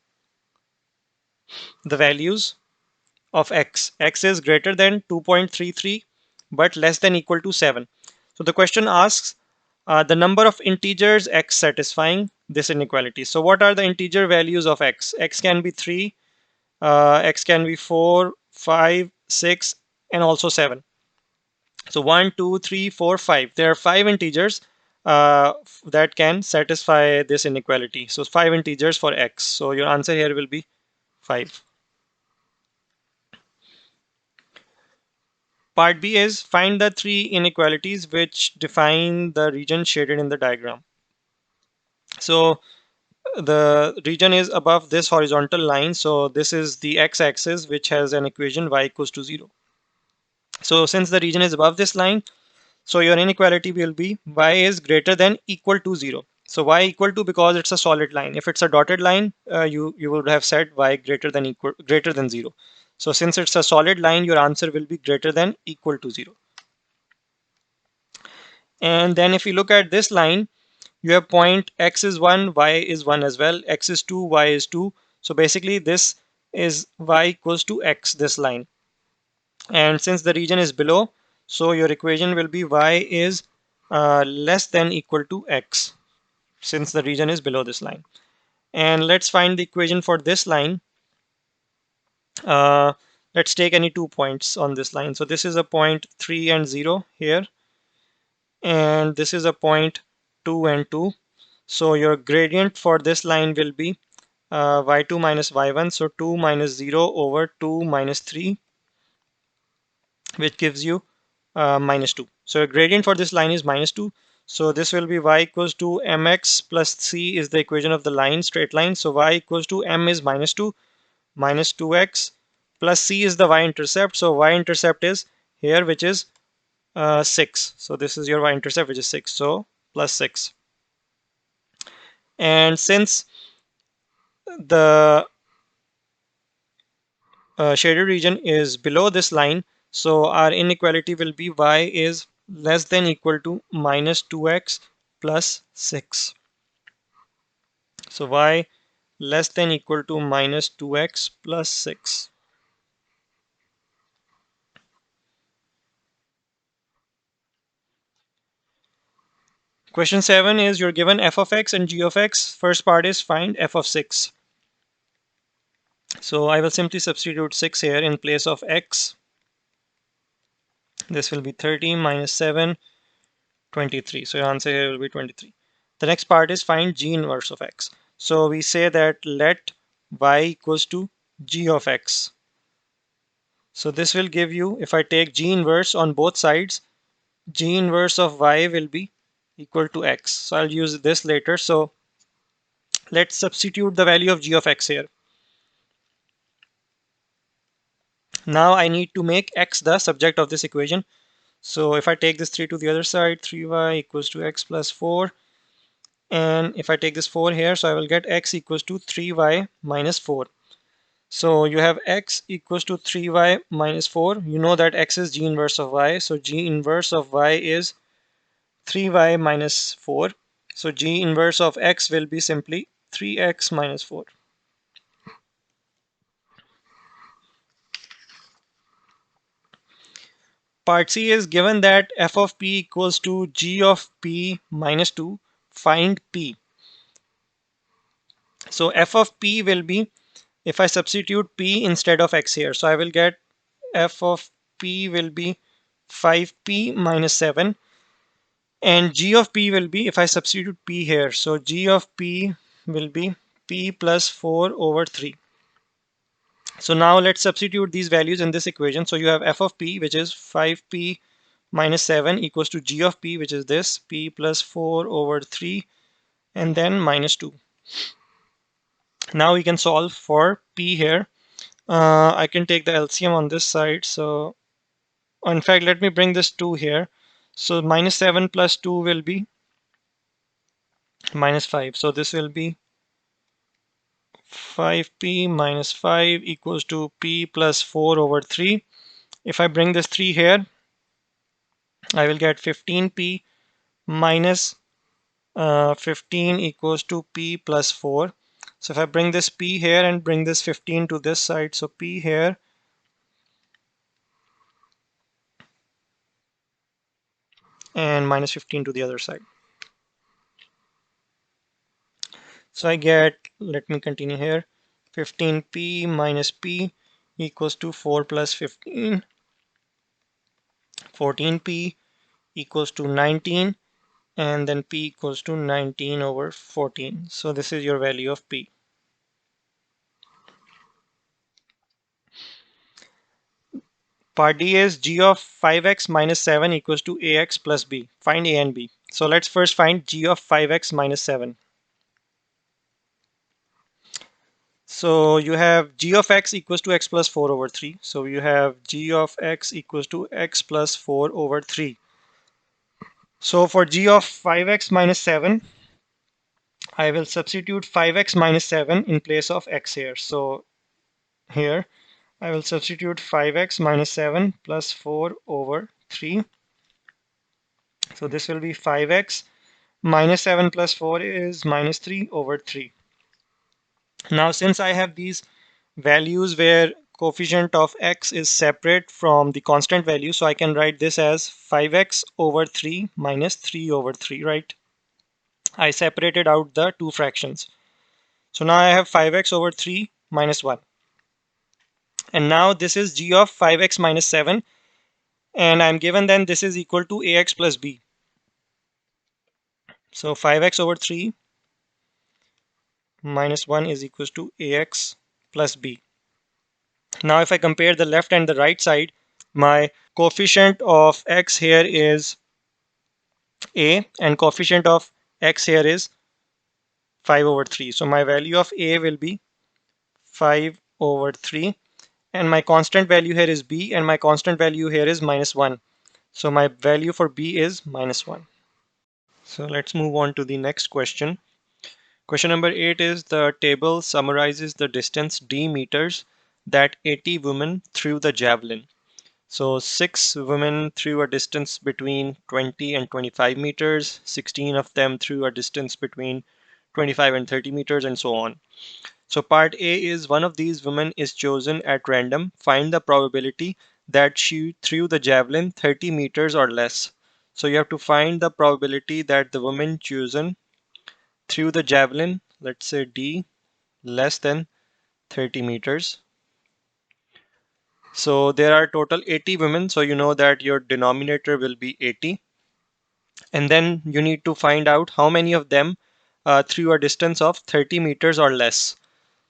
the values of x. X is greater than 2.33 but less than equal to 7. So the question asks the number of integers x satisfying this inequality. So what are the integer values of x? X can be 3, x can be 4, 5, 6, and also 7. So 1, 2, 3, 4, 5. There are 5 integers that can satisfy this inequality. So 5 integers for x. So your answer here will be 5. Part B is find the 3 inequalities which define the region shaded in the diagram. So the region is above this horizontal line. So this is the x-axis which has an equation y equals to 0. So since the region is above this line, so your inequality will be y is greater than equal to 0. So y equal to because it's a solid line. If it's a dotted line, you would have said y greater than 0. So since it's a solid line, your answer will be greater than equal to 0. And then if you look at this line, you have point x is 1, y is 1 as well, x is 2, y is 2. So basically this is y equals to x, this line. And since the region is below, so your equation will be y is less than equal to x, since the region is below this line. And let's find the equation for this line. Let's take any 2 points on this line. So this is a point 3 and 0 here, and this is a point 2 and 2. So your gradient for this line will be y2 minus y1. So 2 minus 0 over 2 minus 3, which gives you minus 2. So your gradient for this line is minus 2. So this will be y equals to mx plus c is the equation of the line, straight line. So y equals to m is minus 2 minus 2x plus c is the y-intercept. So y-intercept is here, which is 6. So this is your y-intercept, which is 6. So plus 6. And since the shaded region is below this line, so our inequality will be y is less than equal to minus 2x plus 6. So y less than equal to minus 2x plus 6. Question 7 is you're given f of x and g of x. First part is find f of 6. So I will simply substitute 6 here in place of x. This will be 30 minus 7, 23. So your answer here will be 23. The next part is find g inverse of x. So we say that let y equals to g of x. So this will give you, if I take g inverse on both sides, g inverse of y will be equal to x. So I'll use this later. So let's substitute the value of g of x here. Now I need to make x the subject of this equation. So if I take this 3 to the other side, 3y equals to x plus 4. And if I take this 4 here, so I will get x equals to 3y minus 4. So you have x equals to 3y minus 4. You know that x is g inverse of y. So g inverse of y is 3y minus 4. So g inverse of x will be simply 3x minus 4. Part C is given that f of p equals to g of p minus 2. Find p. So f of p will be, if I substitute p instead of x here, so I will get f of p will be 5p minus 7. And g of p will be, if I substitute p here, so g of p will be p plus 4 over 3. So now let's substitute these values in this equation. So you have f of p, which is 5p minus 7 equals to g of p, which is this, p plus 4 over 3, and then minus 2. Now we can solve for p here. I can take the LCM on this side. So in fact, let me bring this 2 here. So minus 7 plus 2 will be minus 5. So this will be 5p minus 5 equals to p plus 4 over 3. If I bring this 3 here, I will get 15p minus 15 equals to p plus 4. So if I bring this p here and bring this 15 to this side, so p here and minus 15 to the other side. So I get, let me continue here, 15p minus p equals to 4 plus 15, 14p equals to 19, and then p equals to 19 over 14. So this is your value of p. Part D is g of 5x minus 7 equals to ax plus b. Find a and b. So let's first find g of 5x minus 7. So you have g of x equals to x plus 4 over 3. So you have g of x equals to x plus 4 over 3. So for g of 5x minus 7, I will substitute 5x minus 7 in place of x here. So here I will substitute 5x minus 7 plus 4 over 3. So this will be 5x minus 7 plus 4 is minus 3 over 3. Now since I have these values where coefficient of x is separate from the constant value, so I can write this as 5x over 3 minus 3 over 3, right? I separated out the two fractions. So now I have 5x over 3 minus 1. And now this is g of 5x minus 7. And I'm given then this is equal to ax plus b. So 5x over 3 minus 1 is equals to ax plus b. Now if I compare the left and the right side, my coefficient of x here is a and coefficient of x here is 5 over 3. So my value of a will be 5 over 3 and my constant value here is b and my constant value here is minus 1. So my value for b is minus 1. So let's move on to the next question. Question number 8 is the table summarizes the distance d meters that 80 women threw the javelin. So 6 women threw a distance between 20 and 25 meters, 16 of them threw a distance between 25 and 30 meters, and so on. So part A is one of these women is chosen at random. Find the probability that she threw the javelin 30 meters or less. So you have to find the probability that the woman chosen threw the javelin, let's say D, less than 30 meters. So there are total 80 women, so you know that your denominator will be 80. And then you need to find out how many of them threw a distance of 30 meters or less.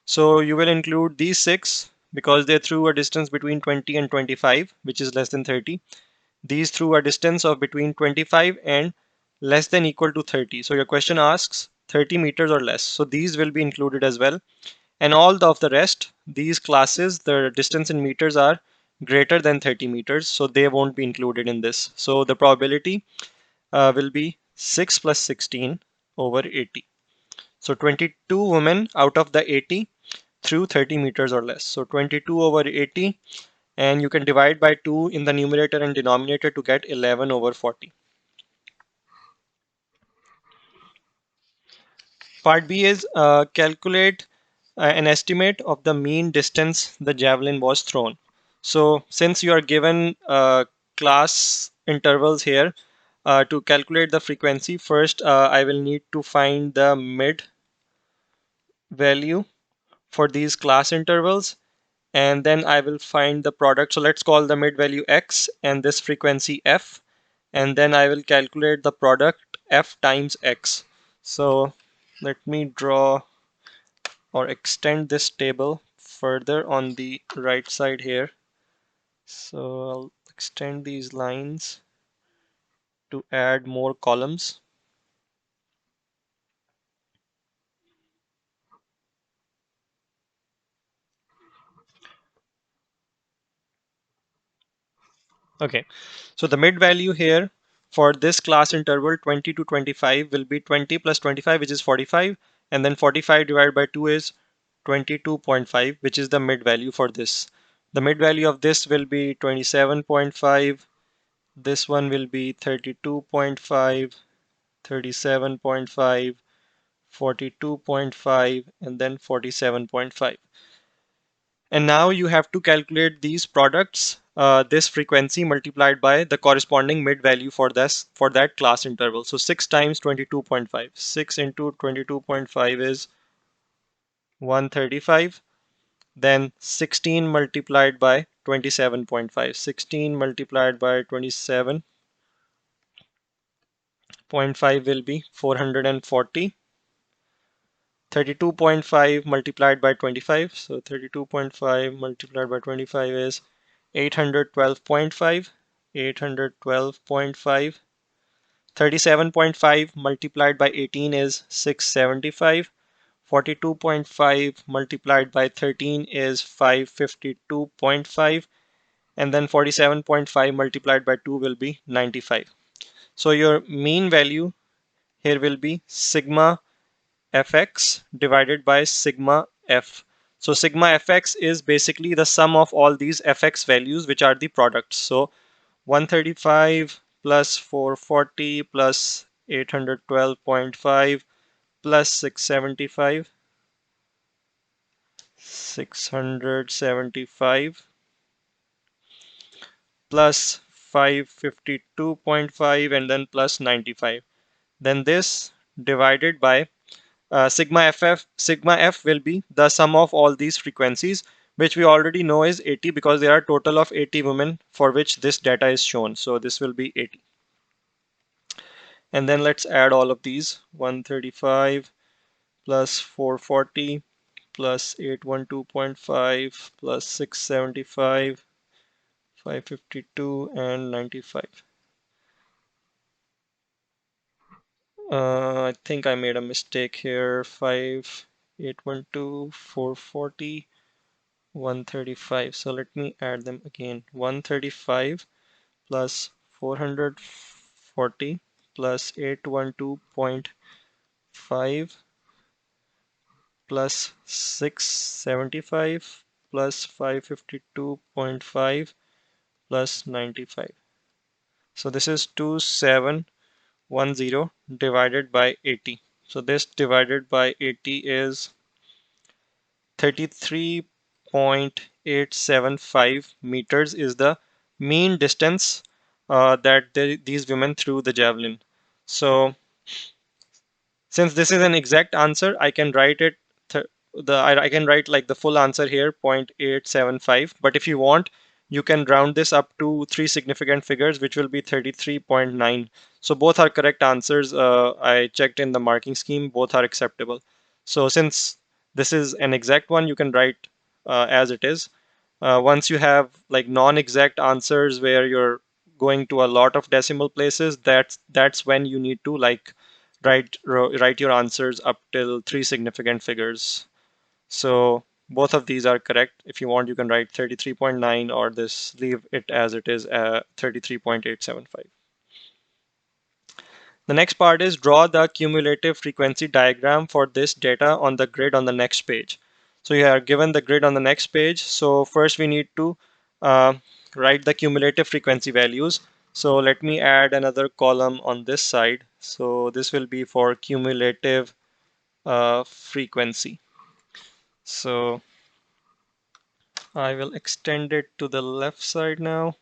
So you will include these 6 because they threw a distance between 20 and 25, which is less than 30. These threw a distance of between 25 and less than equal to 30. So your question asks 30 meters or less. So these will be included as well. And all of the rest, these classes, the distance in meters are greater than 30 meters. So they won't be included in this. So the probability will be 6 plus 16 over 80. So 22 women out of the 80 through 30 meters or less. So 22 over 80, and you can divide by 2 in the numerator and denominator to get 11 over 40. Part B is calculate an estimate of the mean distance the javelin was thrown. So since you are given class intervals here, to calculate the frequency, first I will need to find the mid value for these class intervals, and then I will find the product. So let's call the mid value x and this frequency f, and then I will calculate the product f times x. So let me draw or extend this table further on the right side here. So I'll extend these lines to add more columns. Okay, so the mid value here for this class interval 20 to 25 will be 20 plus 25, which is 45, and then 45 divided by 2 is 22.5, which is the mid value for this. The mid value of this will be 27.5. This one will be 32.5, 37.5, 42.5, and then 47.5. And now you have to calculate these products, this frequency multiplied by the corresponding mid value for that class interval. So 6 times 22.5. 6 into 22.5 is 135. Then 16 multiplied by 27.5. 16 multiplied by 27.5 will be 440. 32.5 multiplied by 25. So 32.5 multiplied by 25 is 812.5. 812.5. 37.5 multiplied by 18 is 675. 42.5 multiplied by 13 is 552.5. And then 47.5 multiplied by 2 will be 95. So your mean value here will be sigma fx divided by sigma f. So sigma fx is basically the sum of all these fx values, which are the products. So 135 plus 440 plus 812.5 plus 675 plus 552.5 and then plus 95. Then this divided by sigma f will be the sum of all these frequencies, which we already know is 80 because there are a total of 80 women for which this data is shown. So this will be 80. And then let's add all of these. 135 plus 440 plus 812.5 plus 675, 552 and 95. I think I made a mistake here. 5, 812, 440, 135. So let me add them again. 135 plus 440 plus 812.5 plus 675 plus 552.5 plus 95. So this is 2710 divided by 80. So this divided by 80 is 33.875 meters is the mean distance that these women threw the javelin. So since this is an exact answer, I can write it I can write like the full answer here 0.875. But if you want, you can round this up to three significant figures, which will be 33.9. So both are correct answers. I checked in the marking scheme, both are acceptable. So since this is an exact one, you can write as it is. Once you have like non-exact answers where you're going to a lot of decimal places, that's when you need to like write your answers up till three significant figures. So both of these are correct. If you want, you can write 33.9 or this leave it as it is 33.875. The next part is draw the cumulative frequency diagram for this data on the grid on the next page. So you are given the grid on the next page. So first we need to uh, write the cumulative frequency values. So let me add another column on this side. So this will be for cumulative frequency. So I will extend it to the left side now.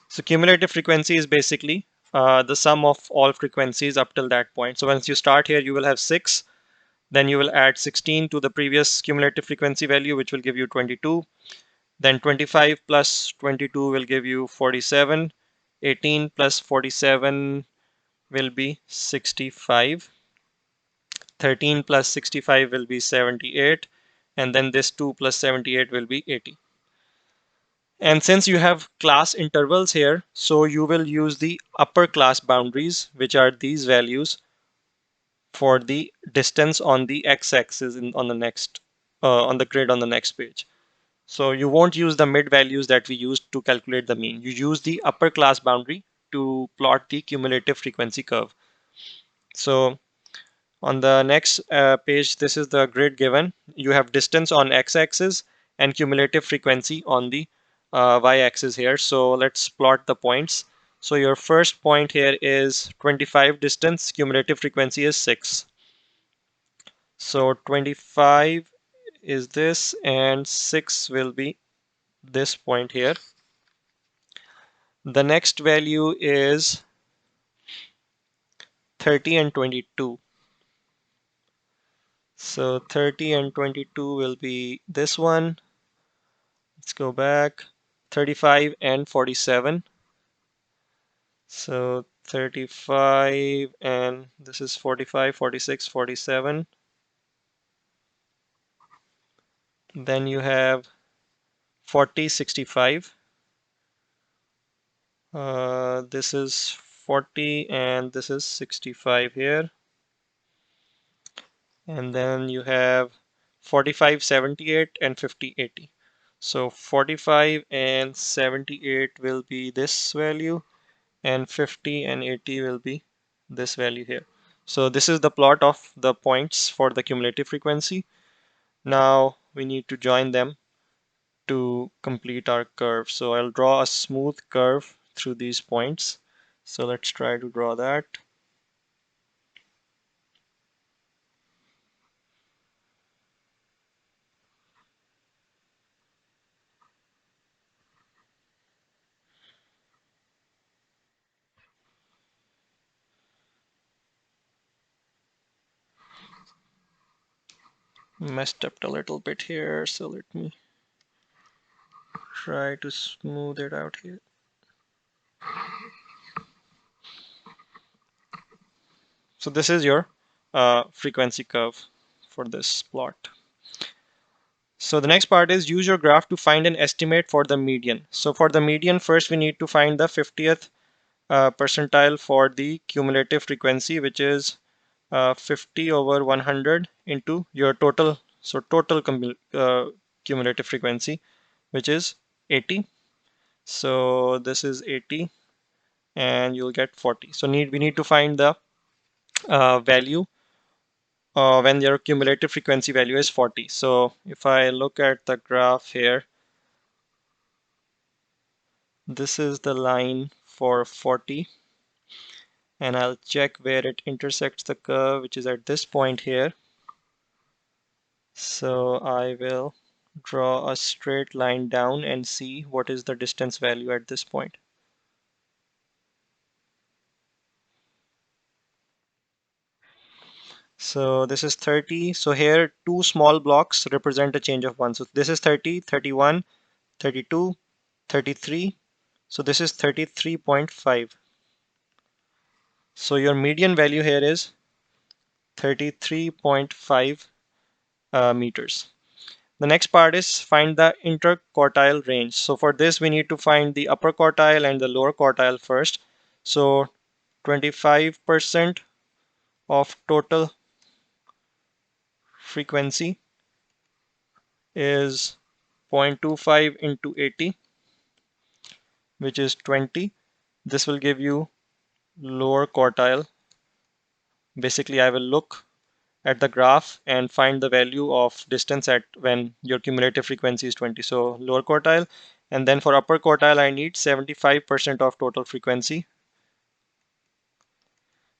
So cumulative frequency is basically the sum of all frequencies up till that point. So once you start here, you will have 6. Then you will add 16 to the previous cumulative frequency value, which will give you 22. Then 25 plus 22 will give you 47. 18 plus 47 will be 65. 13 plus 65 will be 78. And then this 2 plus 78 will be 80. And since you have class intervals here, so you will use the upper class boundaries, which are these values for the distance on the x-axis on the next on the grid on the next page. So you won't use the mid values that we used to calculate the mean. You use the upper class boundary to plot the cumulative frequency curve. So on the next page, this is the grid given. You have distance on x-axis and cumulative frequency on the y-axis here. So let's plot the points. So your first point here is 25 distance, cumulative frequency is 6. So 25 is this and 6 will be this point here. The next value is 30 and 22. So 30 and 22 will be this one. Let's go back. 35 and 47. So 35 and this is 45, 46, 47. Then you have 40, 65. This is 40 and this is 65 here. And then you have 45, 78 and 50, 80. So 45 and 78 will be this value and 50 and 80 will be this value here. So this is the plot of the points for the cumulative frequency. Now we need to join them to complete our curve. So I'll draw a smooth curve through these points. So let's try to draw that. Messed up a little bit here, so let me try to smooth it out here. So this is your frequency curve for this plot. So the next part is use your graph to find an estimate for the median. So for the median, first we need to find the 50th percentile for the cumulative frequency, which is 50 over 100 into your total. So total cumulative frequency, which is 80. So this is 80 and you'll get 40. So we need to find the value when your cumulative frequency value is 40. So if I look at the graph here, this is the line for 40 and I'll check where it intersects the curve, which is at this point here. So I will draw a straight line down and see what is the distance value at this point. So this is 30. So here two small blocks represent a change of 1. So this is 30, 31, 32, 33. So this is 33.5. So your median value here is 33.5 meters. The next part is find the interquartile range. So for this we need to find the upper quartile and the lower quartile first. So 25% of total frequency is 0.25 into 80, which is 20. This will give you lower quartile. Basically, I will look at the graph and find the value of distance at when your cumulative frequency is 20. So lower quartile, and then for upper quartile I need 75% of total frequency,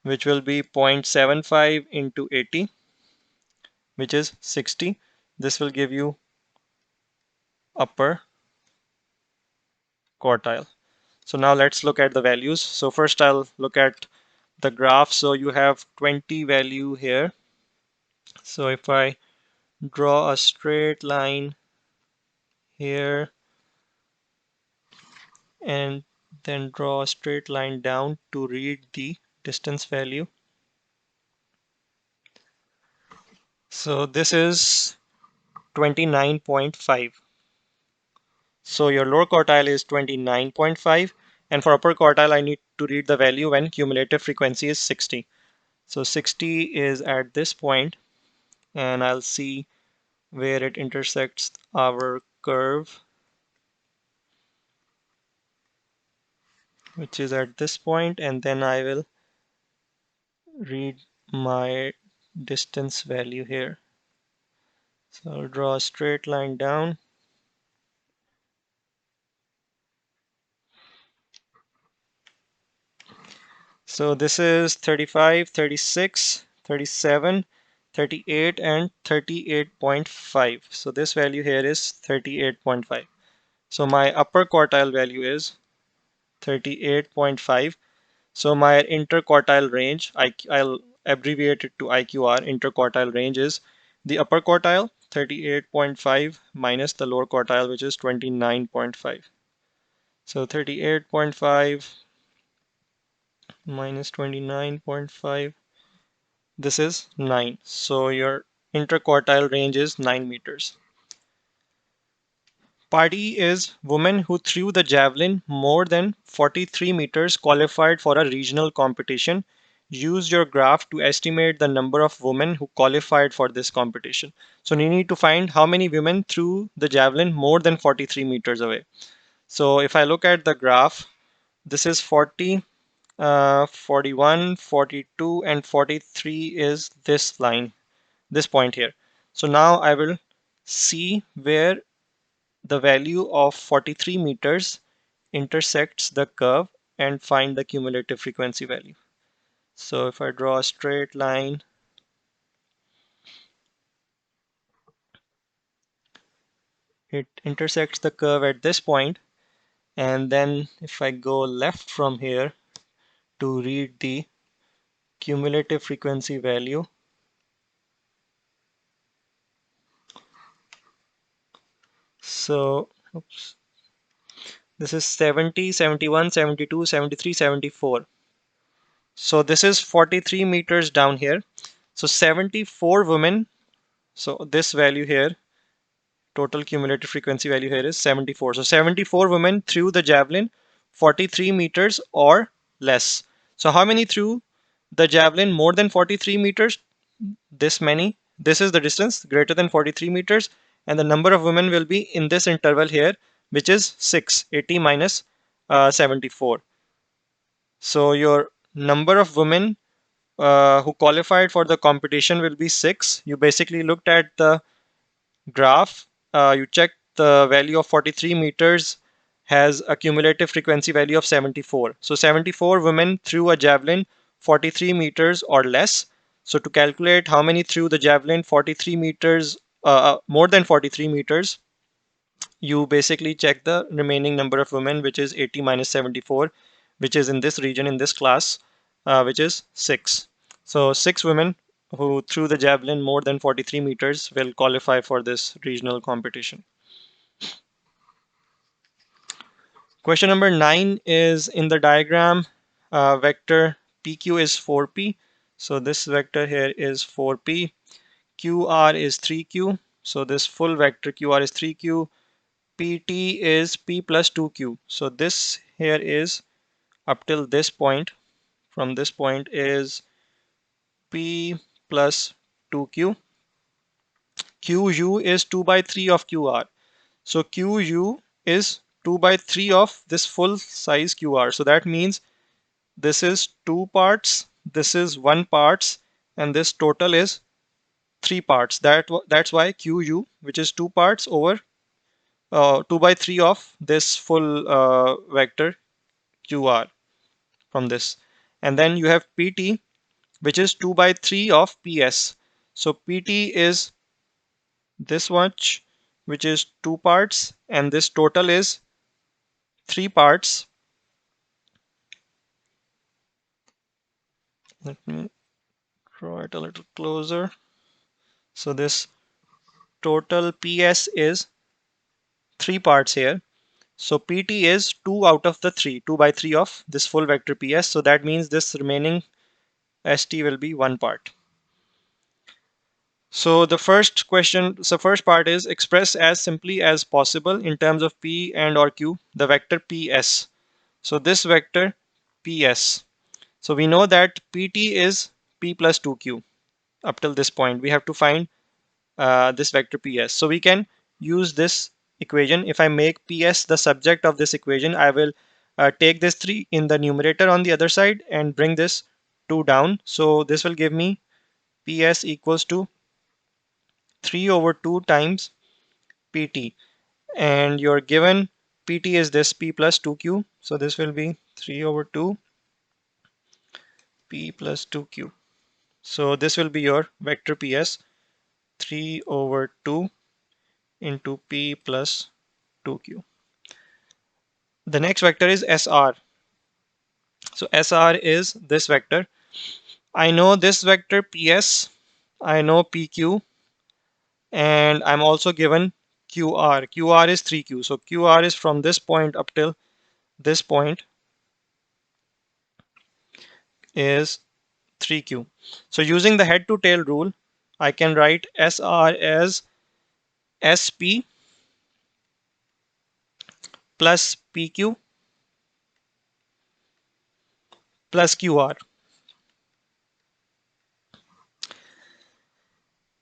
which will be 0.75 into 80, which is 60. This will give you upper quartile. So now let's look at the values. So first I'll look at the graph. So you have 20 value here. So if I draw a straight line here and then draw a straight line down to read the distance value. So this is 29.5. So your lower quartile is 29.5 and for upper quartile I need to read the value when cumulative frequency is 60. So 60 is at this point and I'll see where it intersects our curve, which is at this point, and then I will read my distance value here. So I'll draw a straight line down. So this is 35, 36, 37, 38, and 38.5. So this value here is 38.5. So my upper quartile value is 38.5. So my interquartile range, I'll abbreviate it to IQR, interquartile range is the upper quartile, 38.5, minus the lower quartile, which is 29.5. So 38.5 minus 29.5, this is 9. So your interquartile range is 9 meters. Party is woman who threw the javelin more than 43 meters qualified for a regional competition. Use your graph to estimate the number of women who qualified for this competition. So you need to find how many women threw the javelin more than 43 meters away. So if I look at the graph, this is 40, 41, 42, and 43 is this line, this point here. So now I will see where the value of 43 meters intersects the curve and find the cumulative frequency value. So if I draw a straight line, it intersects the curve at this point, and then if I go left from here to read the cumulative frequency value, so oops, this is 70, 71, 72, 73, 74. So this is 43 meters down here. So 74 women, so this value here, total cumulative frequency value here is 74. So 74 women threw the javelin 43 meters or less. So how many threw the javelin more than 43 meters? This many. This is the distance greater than 43 meters, and the number of women will be in this interval here, which is 6, 80 minus 74. So your number of women who qualified for the competition will be 6. You basically looked at the graph, you check the value of 43 meters has a cumulative frequency value of 74. So 74 women threw a javelin 43 meters or less. So to calculate how many threw the javelin 43 meters, more than 43 meters, you basically check the remaining number of women, which is 80 minus 74, which is in this region, in this class, which is 6. So 6 women who threw the javelin more than 43 meters will qualify for this regional competition. Question number 9 is in the diagram, vector PQ is 4P. So this vector here is 4P. QR is 3Q. So this full vector QR is 3Q. PT is P plus 2Q. So this here is up till this point. From this point is P plus 2Q. QU is 2 by 3 of QR. So QU is 2 by 3 of this full size QR. So that means this is 2 parts, this is 1 parts, and this total is 3 parts. That's why QU, which is 2 parts over 2 by 3 of this full vector QR from this. And then you have PT, which is 2 by 3 of PS. So PT is this much, which is 2 parts, and this total is 3 parts. Let me draw it a little closer. So this total PS is 3 parts here. So PT is 2 out of the 3, 2 by 3 of this full vector PS. So that means this remaining ST will be 1 part. So the first question, so first part is express as simply as possible in terms of P and or Q, the vector PS. So this vector PS. So we know that PT is P plus 2Q. Up till this point, we have to find this vector PS. So we can use this equation. If I make PS the subject of this equation, I will take this 3 in the numerator on the other side and bring this 2 down. So this will give me PS equals to 3 over 2 times PT. And your given PT is this P plus 2Q. So this will be 3 over 2 P plus 2Q. So this will be your vector PS, 3 over 2 into P plus 2Q. The next vector is SR. So SR is this vector. I know this vector PS, I know PQ, and I'm also given QR. QR is 3Q. So QR is from this point up till this point is 3Q. So using the head to tail rule, I can write SR as SP plus PQ plus QR.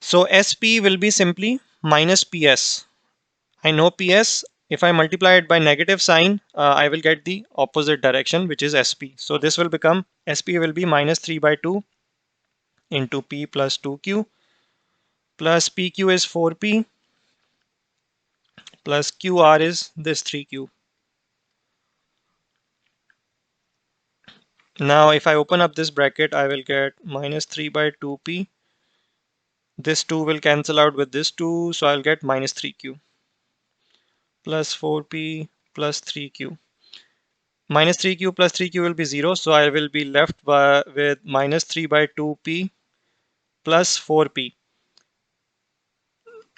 So SP will be simply minus PS. I know PS. If I multiply it by negative sign, I will get the opposite direction, which is SP. So this will become, SP will be minus 3 by 2 into P plus 2Q plus PQ is 4P plus QR is this 3Q. Now if I open up this bracket, I will get minus 3 by 2P. This 2 will cancel out with this 2, so I'll get minus 3Q plus 4P plus 3Q. Minus 3Q plus 3Q will be 0, so I will be left with minus 3 by 2P plus 4P.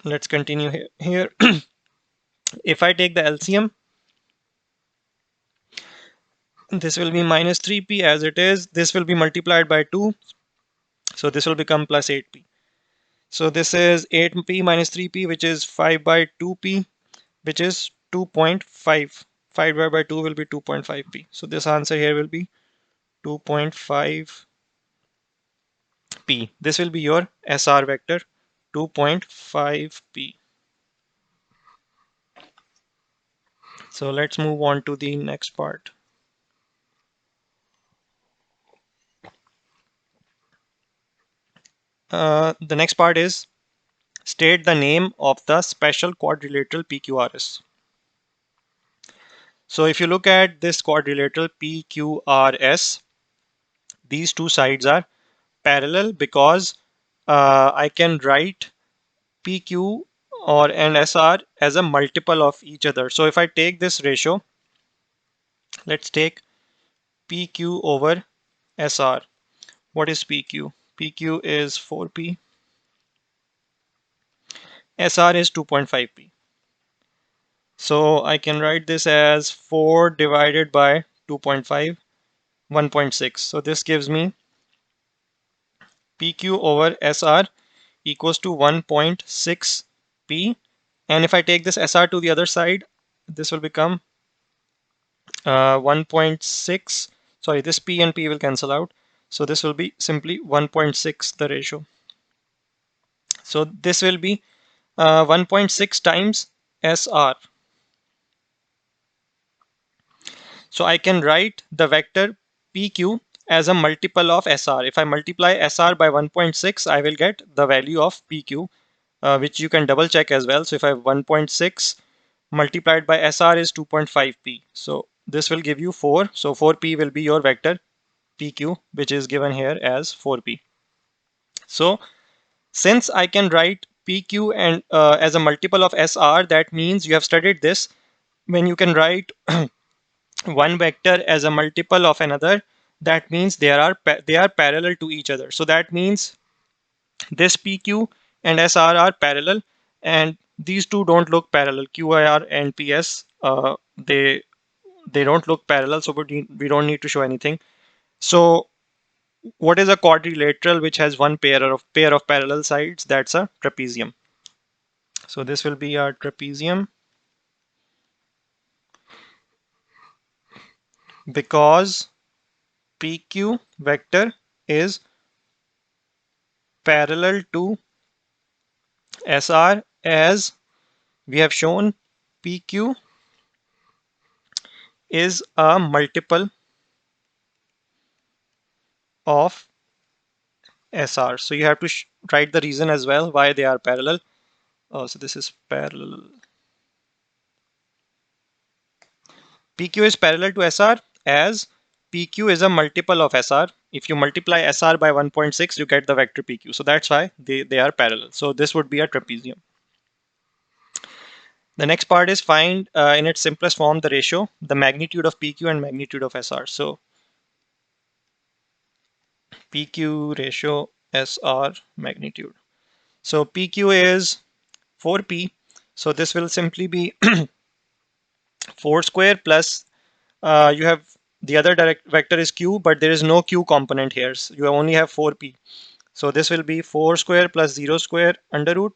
Let's continue here. If I take the LCM, this will be minus 3P as it is. This will be multiplied by 2, so this will become plus 8P. So this is 8P minus 3P, which is 5 by 2P, which is 2.5. 5 divided by 2 will be 2.5P. So this answer here will be 2.5P. This will be your SR vector, 2.5P. So let's move on to the next part. The next part is state the name of the special quadrilateral PQRS. So if you look at this quadrilateral PQRS, these two sides are parallel because I can write PQ or an SR as a multiple of each other. So if I take this ratio, let's take PQ over SR. What is PQ? PQ is 4P. SR is 2.5P. So I can write this as 4 divided by 2.5, 1.6. So this gives me PQ over SR equals to 1.6P. And if I take this SR to the other side, this will become 1.6. Sorry, this P and P will cancel out. So this will be simply 1.6, the ratio. So this will be 1.6 times SR. So I can write the vector PQ as a multiple of SR. If I multiply SR by 1.6, I will get the value of PQ, which you can double check as well. So if I have 1.6 multiplied by SR is 2.5P. So this will give you 4. So 4P will be your vector PQ, which is given here as 4P. So since I can write PQ and as a multiple of SR, that means you have studied this. When you can write one vector as a multiple of another, that means they are parallel to each other. So that means this PQ and SR are parallel, and these two don't look parallel. QIR and PS, they don't look parallel, so we don't need to show anything. So what is a quadrilateral which has one pair of parallel sides? That's a trapezium. So this will be our trapezium because PQ vector is parallel to SR, as we have shown PQ is a multiple of SR. So you have to write the reason as well why they are parallel. So this is parallel. PQ is parallel to SR as PQ is a multiple of SR. If you multiply SR by 1.6, you get the vector PQ. So that's why they are parallel. So this would be a trapezium. The next part is find in its simplest form the ratio, the magnitude of PQ and magnitude of SR. So PQ ratio SR magnitude. So PQ is 4P. So this will simply be 4 square plus you have the other direct vector is Q, but there is no Q component here. So you only have 4P. So this will be 4 square plus 0 square under root.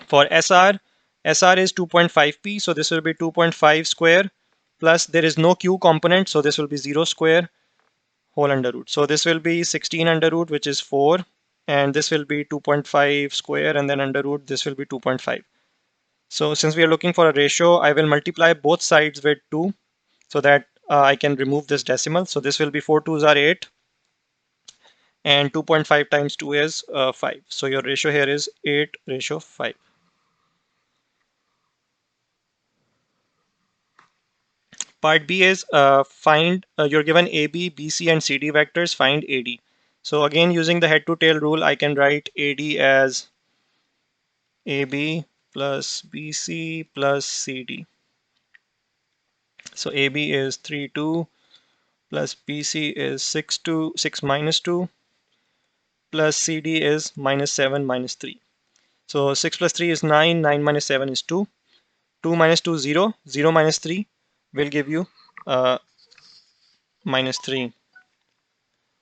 For SR, SR is 2.5P. So this will be 2.5 square plus there is no Q component. So this will be 0 square whole under root. So this will be 16 under root, which is 4. And this will be 2.5 square and then under root, this will be 2.5. So since we are looking for a ratio, I will multiply both sides with 2 so that I can remove this decimal. So this will be 4 2s are 8 and 2.5 times 2 is 5. So your ratio here is 8 ratio 5. Part B is find, you're given AB, BC and CD vectors, find AD. So again, using the head to tail rule, I can write AD as AB plus BC plus CD. So AB is 3 2 plus BC is 6 2 6 minus 2 plus CD is minus 7 minus 3. So 6 plus 3 is 9, 9 minus 7 is 2. 2 minus 2 0, 0 minus 3 will give you minus 3.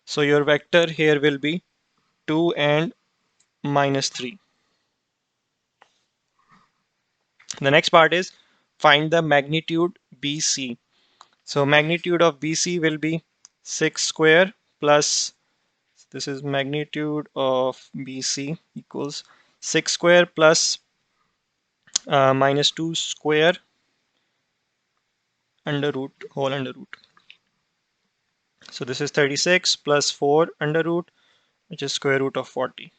So your vector here will be 2 and minus 3. The next part is find the magnitude BC. So magnitude of BC will be 6 square plus, this is magnitude of BC equals 6 square plus minus 2 square under root whole under root. So this is 36 plus 4 under root, which is square root of 40.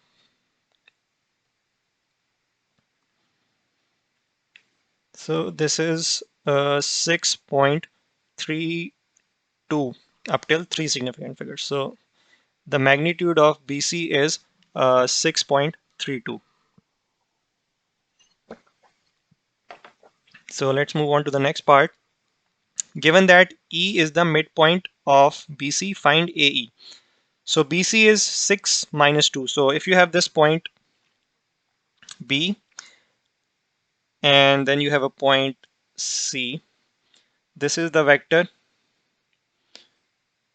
So this is 6.32 up till 3 significant figures. So the magnitude of BC is 6.32. So let's move on to the next part. Given that E is the midpoint of BC, find AE. So BC is 6 minus 2. So if you have this point B and then you have a point C, this is the vector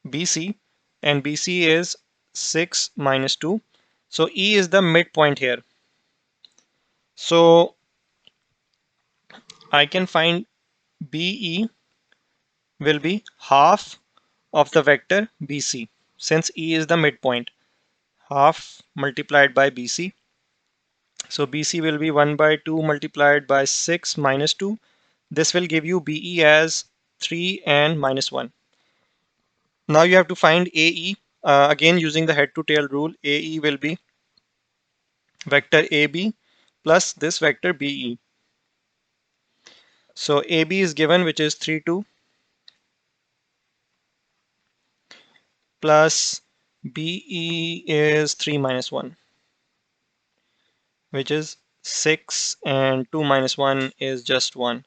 BC and BC is 6 minus 2. So E is the midpoint here. So I can find BE will be half of the vector BC since E is the midpoint. Half multiplied by BC. So BC will be 1 by 2 multiplied by 6 minus 2. This will give you BE as 3 and minus 1. Now you have to find AE. Again using the head to tail rule, AE will be vector AB plus this vector BE. So AB is given, which is 3 2 plus BE is 3 minus 1, which is 6 and 2 minus 1 is just 1.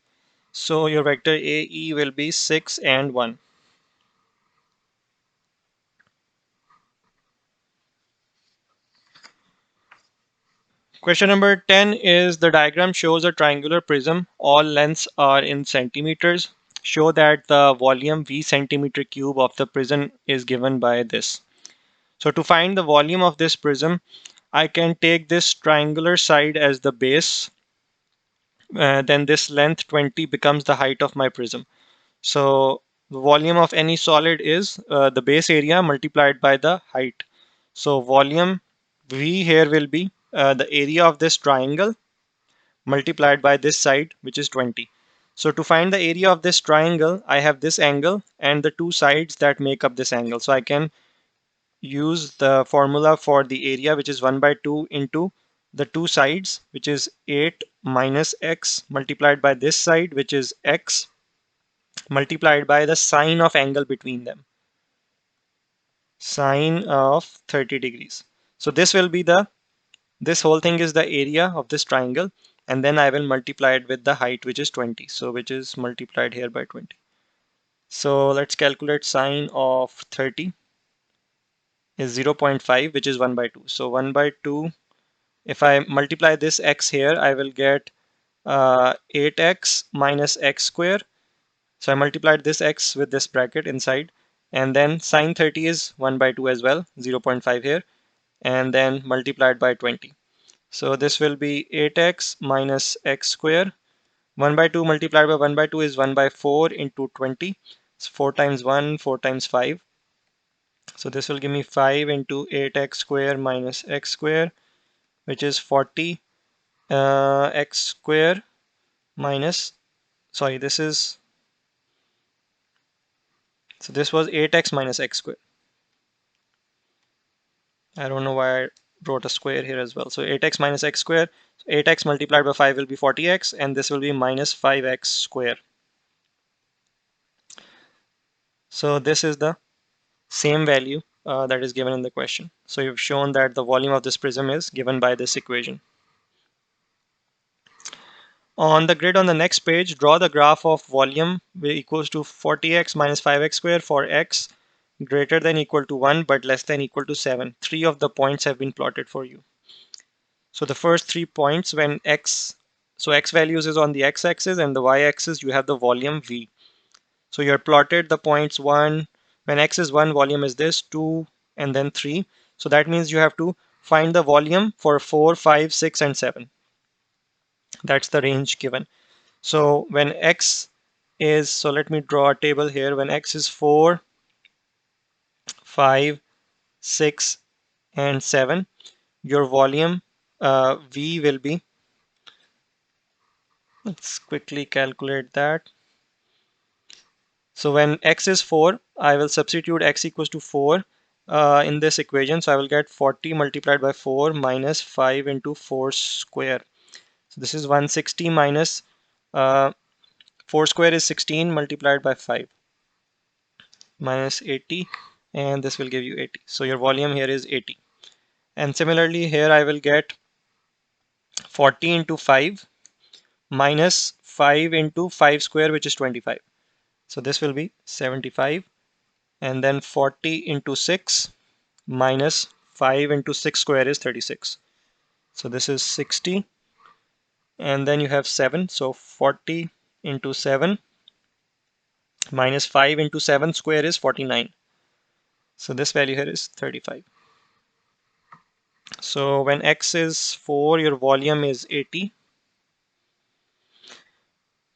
So your vector AE will be 6 and 1. Question number 10 is the diagram shows a triangular prism. All lengths are in centimeters. Show that the volume V centimeter cube of the prism is given by this. So to find the volume of this prism, I can take this triangular side as the base. Then this length 20 becomes the height of my prism. So the volume of any solid is the base area multiplied by the height. So volume V here will be the area of this triangle multiplied by this side, which is 20. So to find the area of this triangle, I have this angle and the two sides that make up this angle. So I can use the formula for the area, which is 1 by 2 into the two sides, which is 8 minus x multiplied by this side, which is x multiplied by the sine of angle between them, sine of 30 degrees. So this will be this whole thing is the area of this triangle, and then I will multiply it with the height, which is 20. So which is multiplied here by 20. So let's calculate sine of 30 is 0.5, which is 1 by 2. So 1 by 2, if I multiply this x here, I will get 8x minus x square. So I multiplied this x with this bracket inside, and then sine 30 is 1 by 2 as well, 0.5 here, and then multiplied by 20. So this will be 8x minus x square. 1 by 2 multiplied by 1 by 2 is 1 by 4 into 20. It's 4 times 1, 4 times 5. So this will give me 5 into 8x square minus x square, which is 40 x square minus, sorry, so this was 8x minus x square. I don't know why I wrote a square here as well. So 8x minus x square, 8x multiplied by 5 will be 40x, and this will be minus 5x square. So this is the same value that is given in the question. So you've shown that the volume of this prism is given by this equation. On the grid on the next page, draw the graph of volume equals to 40x minus 5x square for x greater than equal to 1 but less than equal to 7. 3 of the points have been plotted for you. So the first 3 points when so x values is on the x-axis, and the y-axis you have the volume V. So you're plotted the points 1, when x is 1, volume is this, 2, and then 3. So that means you have to find the volume for 4, 5, 6, and 7. That's the range given. So when x is, so let me draw a table here. When x is 4, 5, 6, and 7, your volume V will be, let's quickly calculate that. So when x is 4, I will substitute x equals to 4 in this equation. So I will get 40 multiplied by 4 minus 5 into 4 square. So this is 160 minus 4 square is 16 multiplied by 5 minus 80, and this will give you 80. So your volume here is 80. And similarly here I will get 40 into 5 minus 5 into 5 square, which is 25. So this will be 75, and then 40 into 6 minus 5 into 6 square is 36. So this is 60, and then you have 7. So 40 into 7 minus 5 into 7 square is 49. So this value here is 35. So when x is 4, your volume is 80.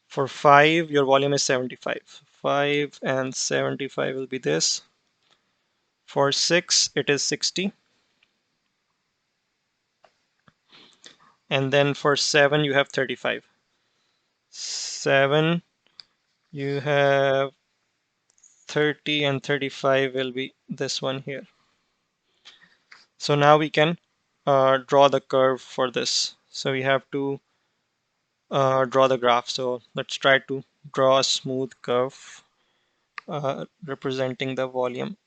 For 5, your volume is 75. 5 and 75 will be this. For 6, it is 60. And then for 7, you have 35. 7, you have 30, and 35 will be this one here. So now we can draw the curve for this. So we have to draw the graph. So let's try to draw a smooth curve representing the volume.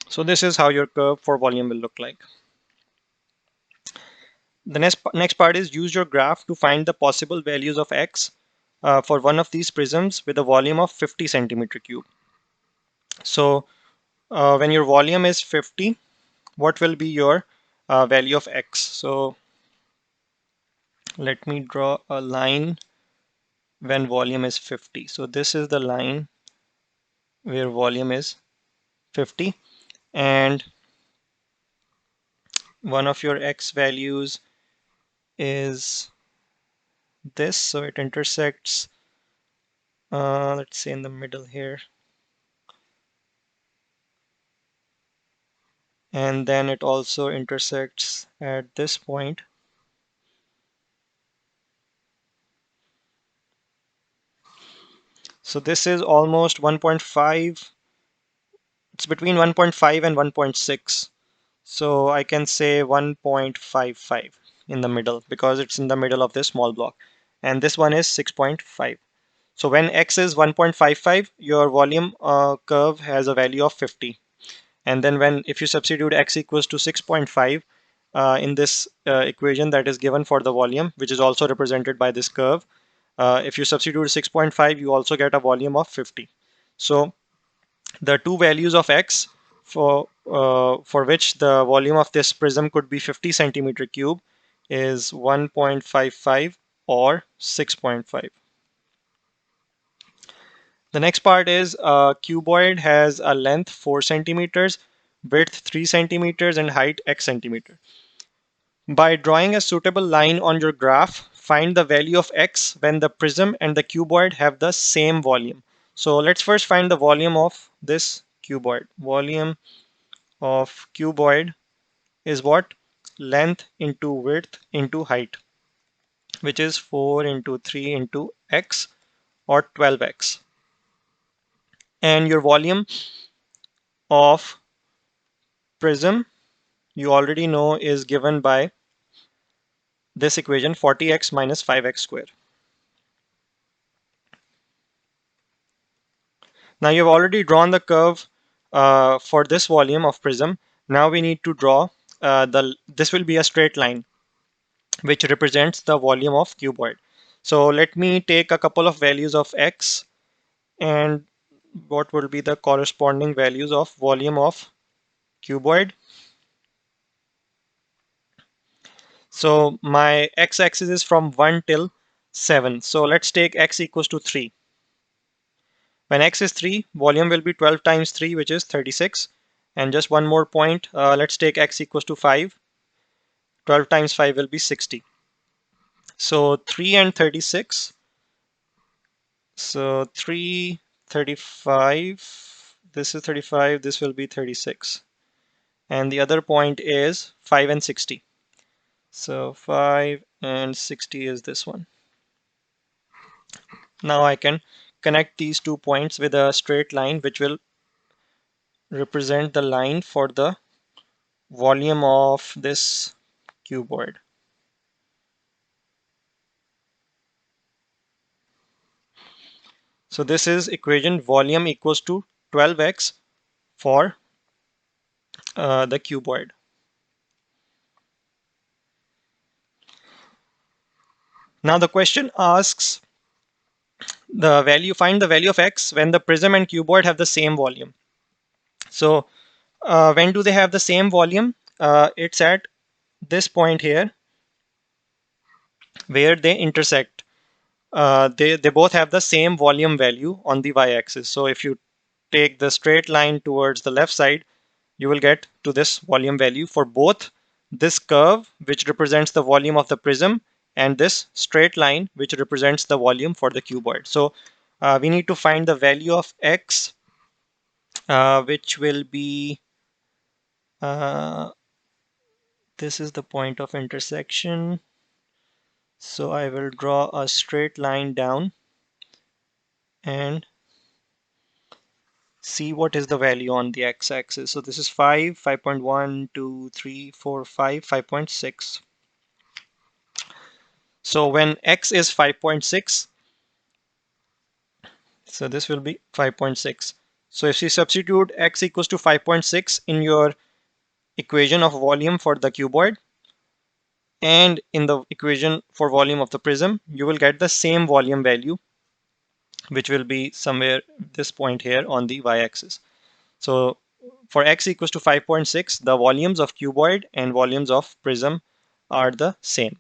So this is how your curve for volume will look like. The next part is use your graph to find the possible values of x for one of these prisms with a volume of 50 centimeter cube. So when your volume is 50, what will be your value of x? So let me draw a line when volume is 50. So this is the line where volume is 50, and one of your x values is this, so it intersects, let's say in the middle here, and then it also intersects at this point. So this is almost 1.5, it's between 1.5 and 1.6. So I can say 1.55 in the middle because it's in the middle of this small block. And this one is 6.5. So when x is 1.55, your volume curve has a value of 50. And then if you substitute x equals to 6.5 in this equation that is given for the volume, which is also represented by this curve, if you substitute 6.5, you also get a volume of 50. So the two values of x for which the volume of this prism could be 50 centimeter cube is 1.55 or 6.5. The next part is a cuboid has a length 4 centimeters, width 3 centimeters, and height x centimeter. By drawing a suitable line on your graph, find the value of x when the prism and the cuboid have the same volume. So let's first find the volume of this cuboid. Volume of cuboid is what? Length into width into height, which is 4 into 3 into x, or 12x. And your volume of prism, you already know, is given by this equation, 40x minus 5x squared. Now you've already drawn the curve for this volume of prism. Now we need to draw this will be a straight line which represents the volume of cuboid. So let me take a couple of values of x and what will be the corresponding values of volume of cuboid. So my x-axis is from 1 till 7. So let's take x equals to 3. When x is 3, volume will be 12 times 3, which is 36. And just one more point, let's take x equals to 5. 12 times 5 will be 60. So 3 and 36. So 3, 35. This is 35. This will be 36. And the other point is 5 and 60. So 5 and 60 is this one. Now I can connect these 2 points with a straight line which will represent the line for the volume of this cuboid. So this is equation volume equals to 12x for the cuboid. Now the question asks find the value of x when the prism and cuboid have the same volume. So when do they have the same volume? It's at this point here where they intersect. They both have the same volume value on the y-axis. So if you take the straight line towards the left side, you will get to this volume value for both this curve, which represents the volume of the prism, and this straight line, which represents the volume for the cuboid. So we need to find the value of x, which will be, this is the point of intersection. So I will draw a straight line down and see what is the value on the x-axis. So this is 5, 5.1, 2, 3, 4, 5, 5.6. So when x is 5.6, so this will be 5.6. So if you substitute x equals to 5.6 in your equation of volume for the cuboid and in the equation for volume of the prism, you will get the same volume value, which will be somewhere this point here on the y-axis. So for x equals to 5.6, the volumes of cuboid and volumes of prism are the same.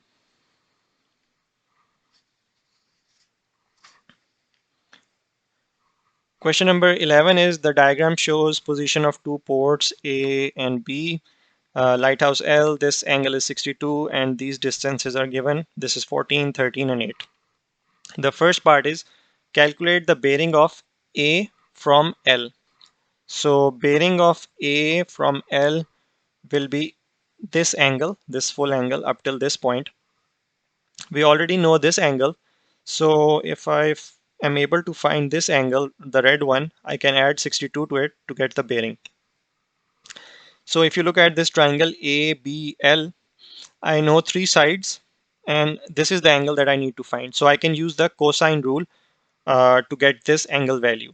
Question number 11 is the diagram shows position of two ports A and B. Lighthouse L, this angle is 62 and these distances are given. This is 14, 13 and 8. The first part is calculate the bearing of A from L. So bearing of A from L will be this angle, this full angle up till this point. We already know this angle. So if I am able to find this angle, the red one, I can add 62 to it to get the bearing. So if you look at this triangle ABL, I know three sides and this is the angle that I need to find. So I can use the cosine rule to get this angle value.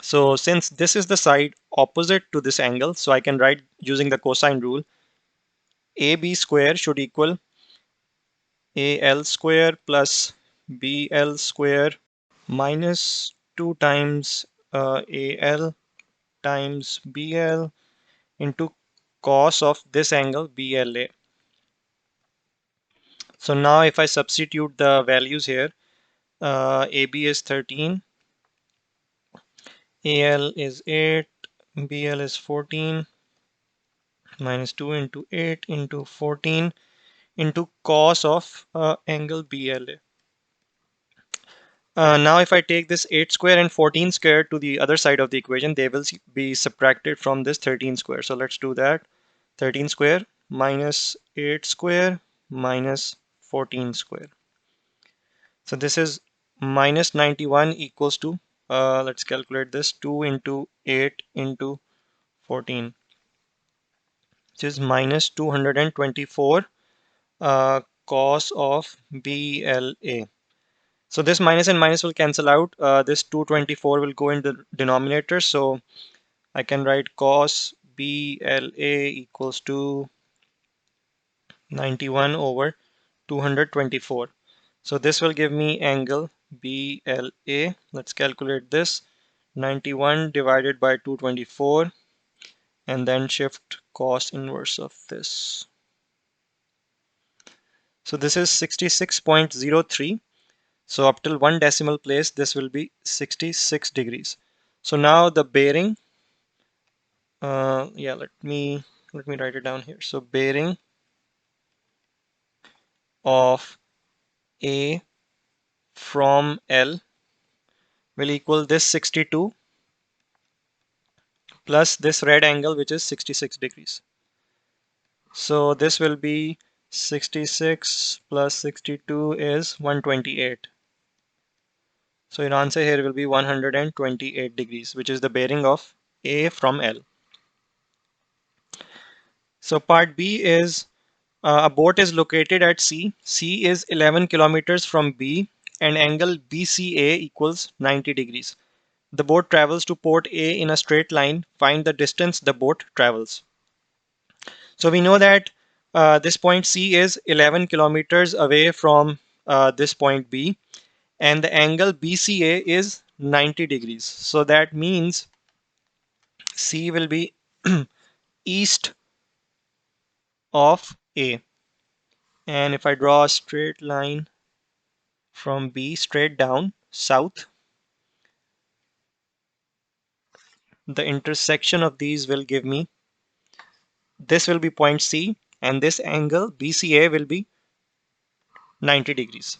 So since this is the side opposite to this angle, so I can write using the cosine rule, AB square should equal AL square plus BL square minus 2 times AL times BL into cos of this angle BLA. So now if I substitute the values here, AB is 13, AL is 8, BL is 14, minus 2 into 8 into 14 into cos of angle BLA. Now if I take this 8 square and 14 square to the other side of the equation, they will be subtracted from this 13 square. So let's do that. 13 square minus 8 square minus 14 square. So this is minus 91 equals to, let's calculate this, 2 into 8 into 14, which is minus 224 cos of BLA. So this minus and minus will cancel out. This 224 will go in the denominator. So I can write cos BLA equals to 91 over 224. So this will give me angle BLA. Let's calculate this. 91 divided by 224 and then shift cos inverse of this. So this is 66.03. So up till one decimal place, this will be 66 degrees. So now the bearing, yeah, let me write it down here. So bearing of A from L will equal this 62 plus this red angle, which is 66 degrees. So this will be 66 plus 62 is 128. So your answer here will be 128 degrees, which is the bearing of A from L. So part B is a boat is located at C. C is 11 kilometers from B and angle BCA equals 90 degrees. The boat travels to port A in a straight line. Find the distance the boat travels. So we know that this point C is 11 kilometers away from this point B and the angle BCA is 90 degrees. So that means C will be east of A. And if I draw a straight line from B straight down south, the intersection of these will give me, this will be point C and this angle BCA will be 90 degrees.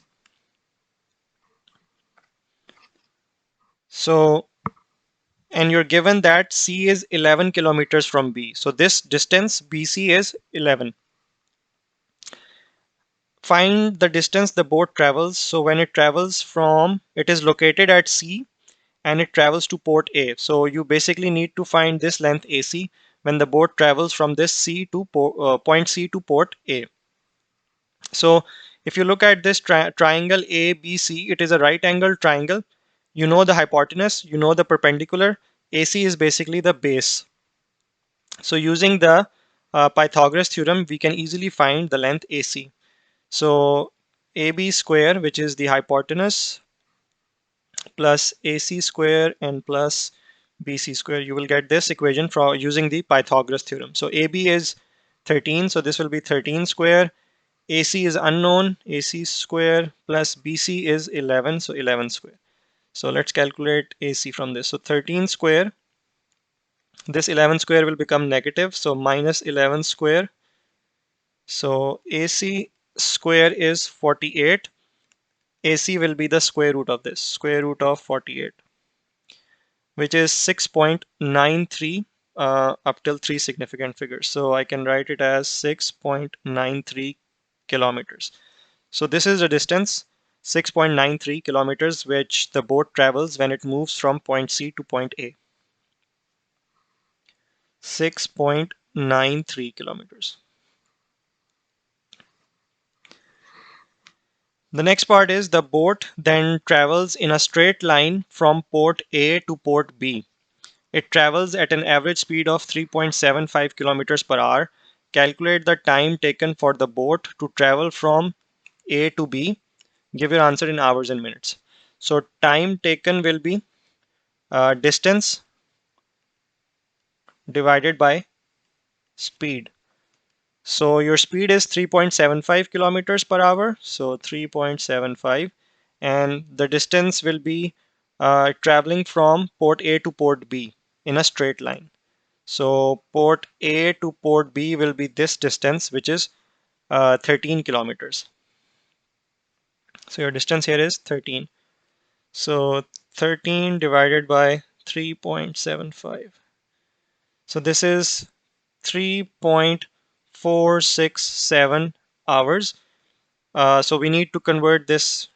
So, and you're given that C is 11 kilometers from B. So this distance BC is 11. Find the distance the boat travels. So when it travels from, it is located at C and it travels to port A. So you basically need to find this length AC when the boat travels from this C to point C to port A. So if you look at this triangle ABC, it is a right angle triangle. You know the hypotenuse, you know the perpendicular. AC is basically the base. So using the Pythagoras theorem, we can easily find the length AC. So AB square, which is the hypotenuse, plus AC square and plus BC square. You will get this equation from using the Pythagoras theorem. So AB is 13, so this will be 13 square. AC is unknown, AC square plus BC is 11, so 11 square. So let's calculate AC from this. So 13 square, this 11 square will become negative, so minus 11 square. So AC square is 48. AC will be the square root of this, square root of 48, which is 6.93 up till three significant figures. So I can write it as 6.93 kilometers. So this is the distance, 6.93 kilometers, which the boat travels when it moves from point C to point A. 6.93 kilometers. The next part is the boat then travels in a straight line from port A to port B. It travels at an average speed of 3.75 kilometers per hour. Calculate the time taken for the boat to travel from A to B. Give your answer in hours and minutes. So time taken will be distance divided by speed. So your speed is 3.75 kilometers per hour. So 3.75, and the distance will be traveling from port A to port B in a straight line. So port A to port B will be this distance, which is 13 kilometers. So your distance here is 13. So 13 divided by 3.75. So this is 3.467 hours. So we need to convert this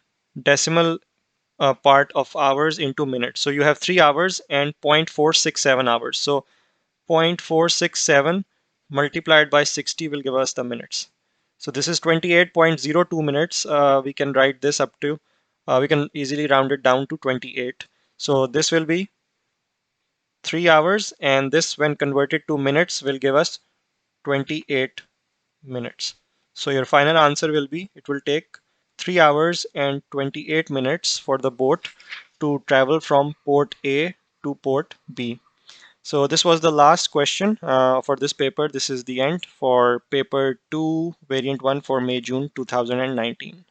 decimal part of hours into minutes. So you have 3 hours and 0.467 hours. So 0.467 multiplied by 60 will give us the minutes. So this is 28.02 minutes. We can write this up to, we can easily round it down to 28. So this will be 3 hours, and this when converted to minutes will give us 28 minutes. So your final answer will be, it will take 3 hours and 28 minutes for the boat to travel from port A to port B. So this was the last question for this paper. This is the end for paper 2 variant 1 for May June 2019.